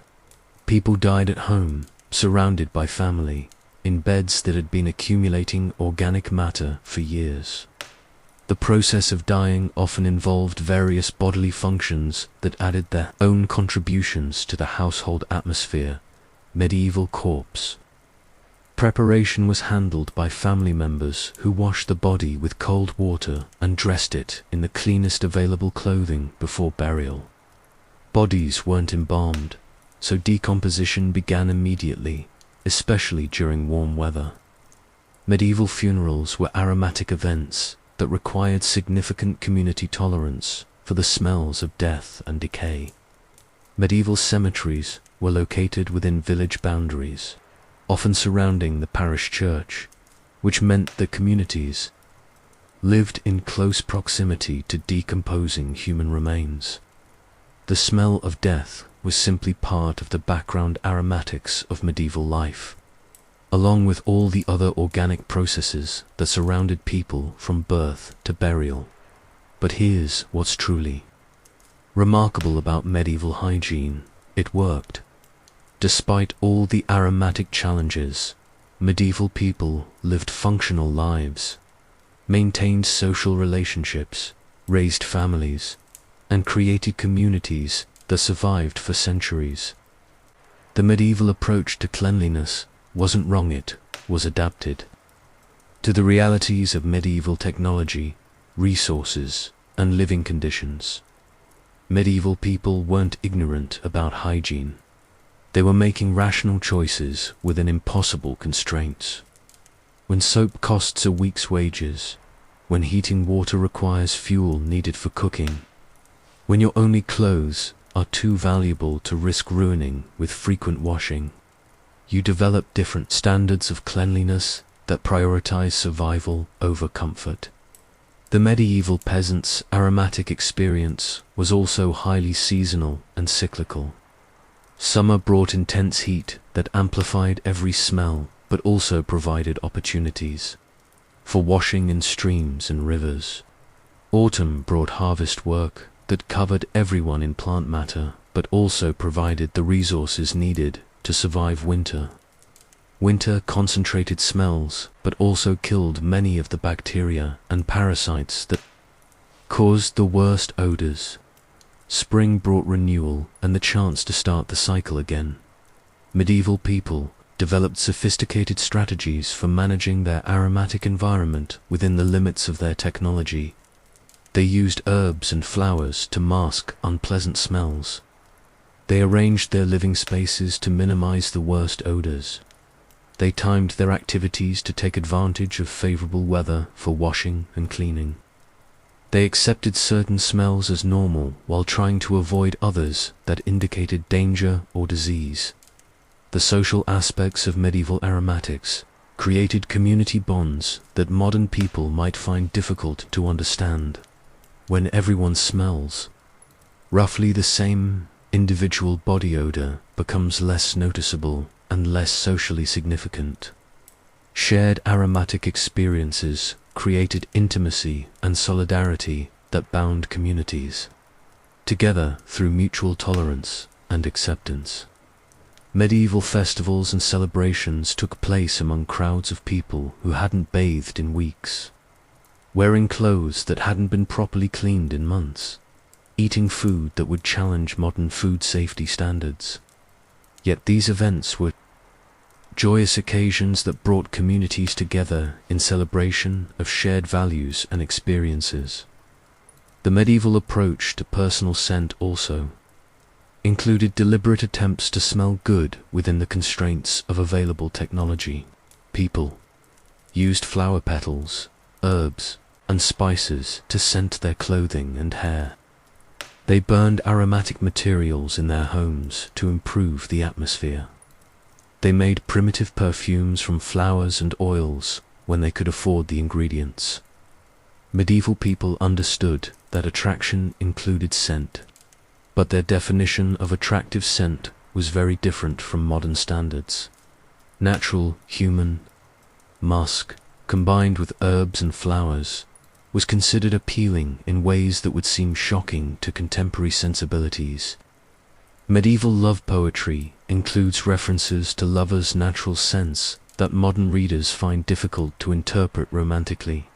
People died at home, surrounded by family, in beds that had been accumulating organic matter for years. The process of dying often involved various bodily functions that added their own contributions to the household atmosphere. Medieval corpse preparation was handled by family members who washed the body with cold water and dressed it in the cleanest available clothing before burial. Bodies weren't embalmed, so decomposition began immediately, especially during warm weather. Medieval funerals were aromatic events that required significant community tolerance for the smells of death and decay. Medieval cemeteries were located within village boundaries, often surrounding the parish church, which meant that communities lived in close proximity to decomposing human remains. The smell of death was simply part of the background aromatics of medieval life, along with all the other organic processes that surrounded people from birth to burial. But here's what's truly remarkable about medieval hygiene: it worked. Despite all the aromatic challenges, medieval people lived functional lives, maintained social relationships, raised families, and created communities that survived for centuries. The medieval approach to cleanliness wasn't wrong, it was adapted to the realities of medieval technology, resources, and living conditions. Medieval people weren't ignorant about hygiene. They were making rational choices within impossible constraints. When soap costs a week's wages, when heating water requires fuel needed for cooking, when your only clothes are too valuable to risk ruining with frequent washing, you develop different standards of cleanliness that prioritize survival over comfort. The medieval peasants' aromatic experience was also highly seasonal and cyclical. Summer brought intense heat that amplified every smell, but also provided opportunities for washing in streams and rivers. Autumn brought harvest work that covered everyone in plant matter, but also provided the resources needed to survive winter. Winter concentrated smells, but also killed many of the bacteria and parasites that caused the worst odors. Spring brought renewal and the chance to start the cycle again. Medieval people developed sophisticated strategies for managing their aromatic environment within the limits of their technology. They used herbs and flowers to mask unpleasant smells. They arranged their living spaces to minimize the worst odors. They timed their activities to take advantage of favorable weather for washing and cleaning. They accepted certain smells as normal while trying to avoid others that indicated danger or disease. The social aspects of medieval aromatics created community bonds that modern people might find difficult to understand. When everyone smells roughly the same, individual body odor becomes less noticeable and less socially significant. Shared aromatic experiences created intimacy and solidarity that bound communities together through mutual tolerance and acceptance. Medieval festivals and celebrations took place among crowds of people who hadn't bathed in weeks, wearing clothes that hadn't been properly cleaned in months, eating food that would challenge modern food safety standards. Yet these events were joyous occasions that brought communities together in celebration of shared values and experiences. The medieval approach to personal scent also included deliberate attempts to smell good within the constraints of available technology. People used flower petals, herbs, and spices to scent their clothing and hair. They burned aromatic materials in their homes to improve the atmosphere. They made primitive perfumes from flowers and oils when they could afford the ingredients. Medieval people understood that attraction included scent, but their definition of attractive scent was very different from modern standards. Natural, human musk, combined with herbs and flowers, was considered appealing in ways that would seem shocking to contemporary sensibilities. Medieval love poetry includes references to lovers' natural sense that modern readers find difficult to interpret romantically.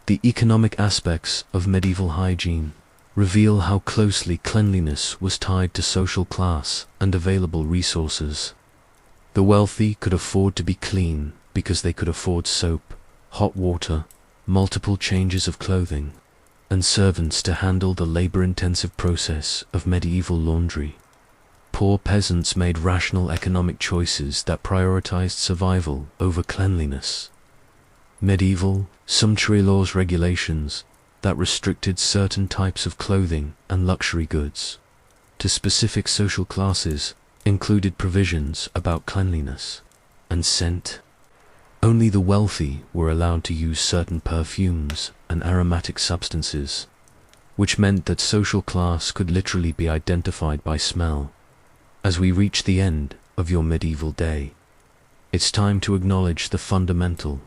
The economic aspects of medieval hygiene reveal how closely cleanliness was tied to social class and available resources. The wealthy could afford to be clean because they could afford soap, hot water, multiple changes of clothing, and servants to handle the labor-intensive process of medieval laundry. Poor peasants made rational economic choices that prioritized survival over cleanliness. Medieval, sumptuary laws regulations that restricted certain types of clothing and luxury goods to specific social classes included provisions about cleanliness and scent. Only the wealthy were allowed to use certain perfumes and aromatic substances, which meant that social class could literally be identified by smell. As we reach the end of your medieval day, it's time to acknowledge the fundamental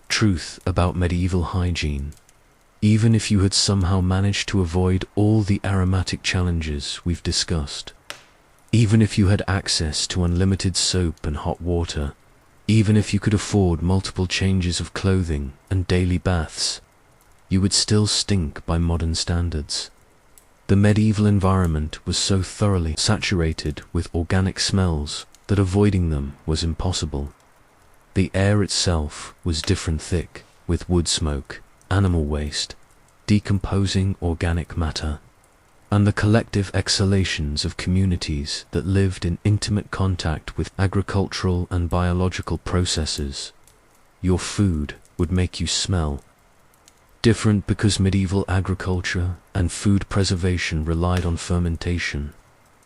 truth about medieval hygiene. Even if you had somehow managed to avoid all the aromatic challenges we've discussed, even if you had access to unlimited soap and hot water, even if you could afford multiple changes of clothing and daily baths, you would still stink by modern standards. The medieval environment was so thoroughly saturated with organic smells that avoiding them was impossible. The air itself was different thick with wood smoke, animal waste, decomposing organic matter, and the collective exhalations of communities that lived in intimate contact with agricultural and biological processes. Your food would make you smell different because medieval agriculture and food preservation relied on fermentation,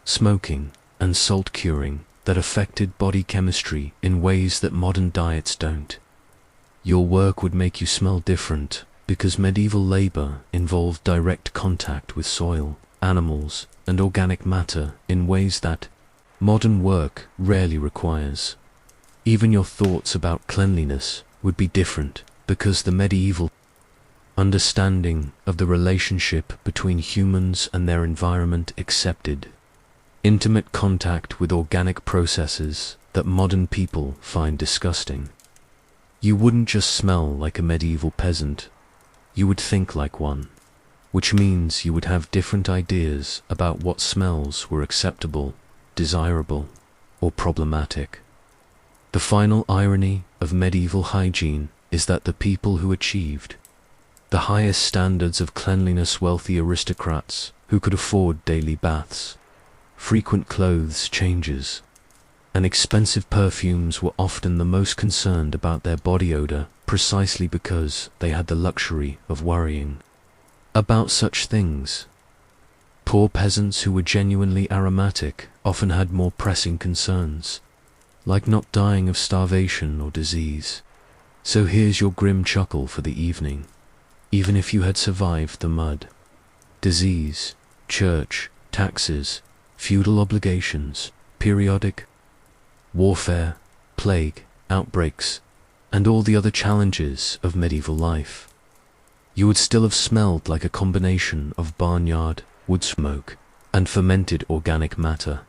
smoking, and salt curing that affected body chemistry in ways that modern diets don't. Your work would make you smell different because medieval labor involved direct contact with soil, animals, and organic matter in ways that modern work rarely requires. Even your thoughts about cleanliness would be different because the medieval understanding of the relationship between humans and their environment accepted intimate contact with organic processes that modern people find disgusting. You wouldn't just smell like a medieval peasant, you would think like one, which means you would have different ideas about what smells were acceptable, desirable, or problematic. The final irony of medieval hygiene is that the people who achieved the highest standards of cleanliness, wealthy aristocrats who could afford daily baths, frequent clothes changes, and expensive perfumes were often the most concerned about their body odor precisely because they had the luxury of worrying about such things. Poor peasants who were genuinely aromatic often had more pressing concerns, like not dying of starvation or disease. So here's your grim chuckle for the evening. Even if you had survived the mud, disease, church, taxes, feudal obligations, periodic warfare, plague, outbreaks, and all the other challenges of medieval life, you would still have smelled like a combination of barnyard, wood smoke, and fermented organic matter,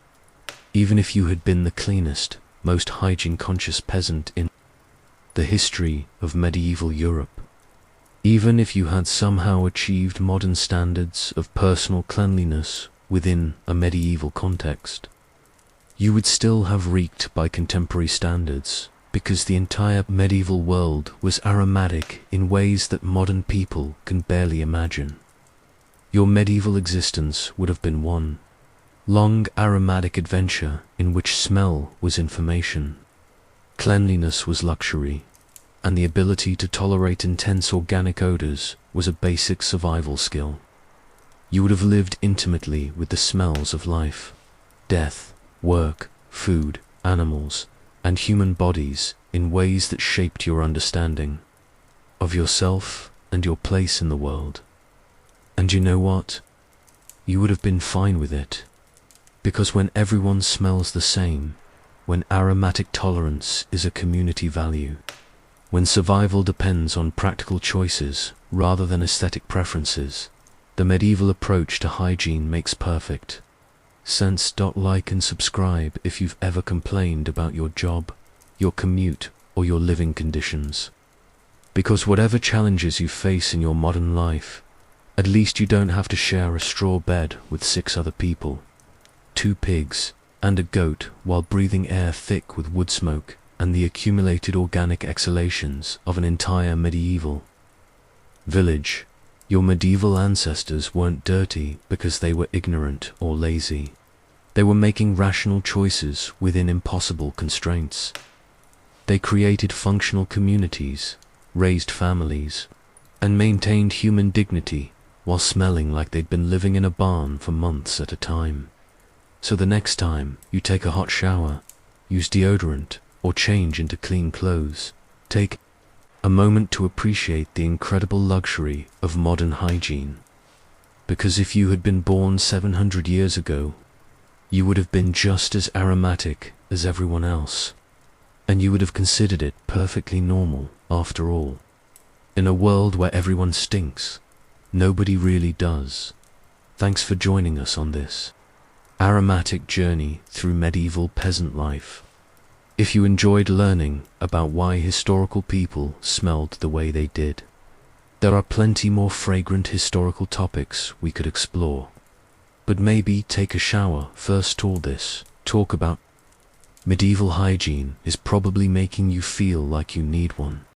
even if you had been the cleanest, most hygiene-conscious peasant in the history of medieval Europe. Even if you had somehow achieved modern standards of personal cleanliness within a medieval context, you would still have reeked by contemporary standards, because the entire medieval world was aromatic in ways that modern people can barely imagine. Your medieval existence would have been one long aromatic adventure in which smell was information, cleanliness was luxury, and the ability to tolerate intense organic odors was a basic survival skill. You would have lived intimately with the smells of life, death, work, food, animals, and human bodies in ways that shaped your understanding of yourself and your place in the world. And you know what? You would have been fine with it, because when everyone smells the same, when aromatic tolerance is a community value, when survival depends on practical choices rather than aesthetic preferences, the medieval approach to hygiene makes perfect sense. Like and subscribe if you've ever complained about your job, your commute, or your living conditions. Because whatever challenges you face in your modern life, at least you don't have to share a straw bed with 6 other people, 2 pigs, and a goat, while breathing air thick with wood smoke and the accumulated organic exhalations of an entire medieval village. Your medieval ancestors weren't dirty because they were ignorant or lazy. They were making rational choices within impossible constraints. They created functional communities, raised families, and maintained human dignity while smelling like they'd been living in a barn for months at a time. So the next time you take a hot shower, use deodorant, or change into clean clothes, take a moment to appreciate the incredible luxury of modern hygiene. Because if you had been born 700 years ago, you would have been just as aromatic as everyone else, and you would have considered it perfectly normal after all. In a world where everyone stinks, nobody really does. Thanks for joining us on this aromatic journey through medieval peasant life. If you enjoyed learning about why historical people smelled the way they did, there are plenty more fragrant historical topics we could explore. But maybe take a shower first. All this talk about medieval hygiene is probably making you feel like you need one.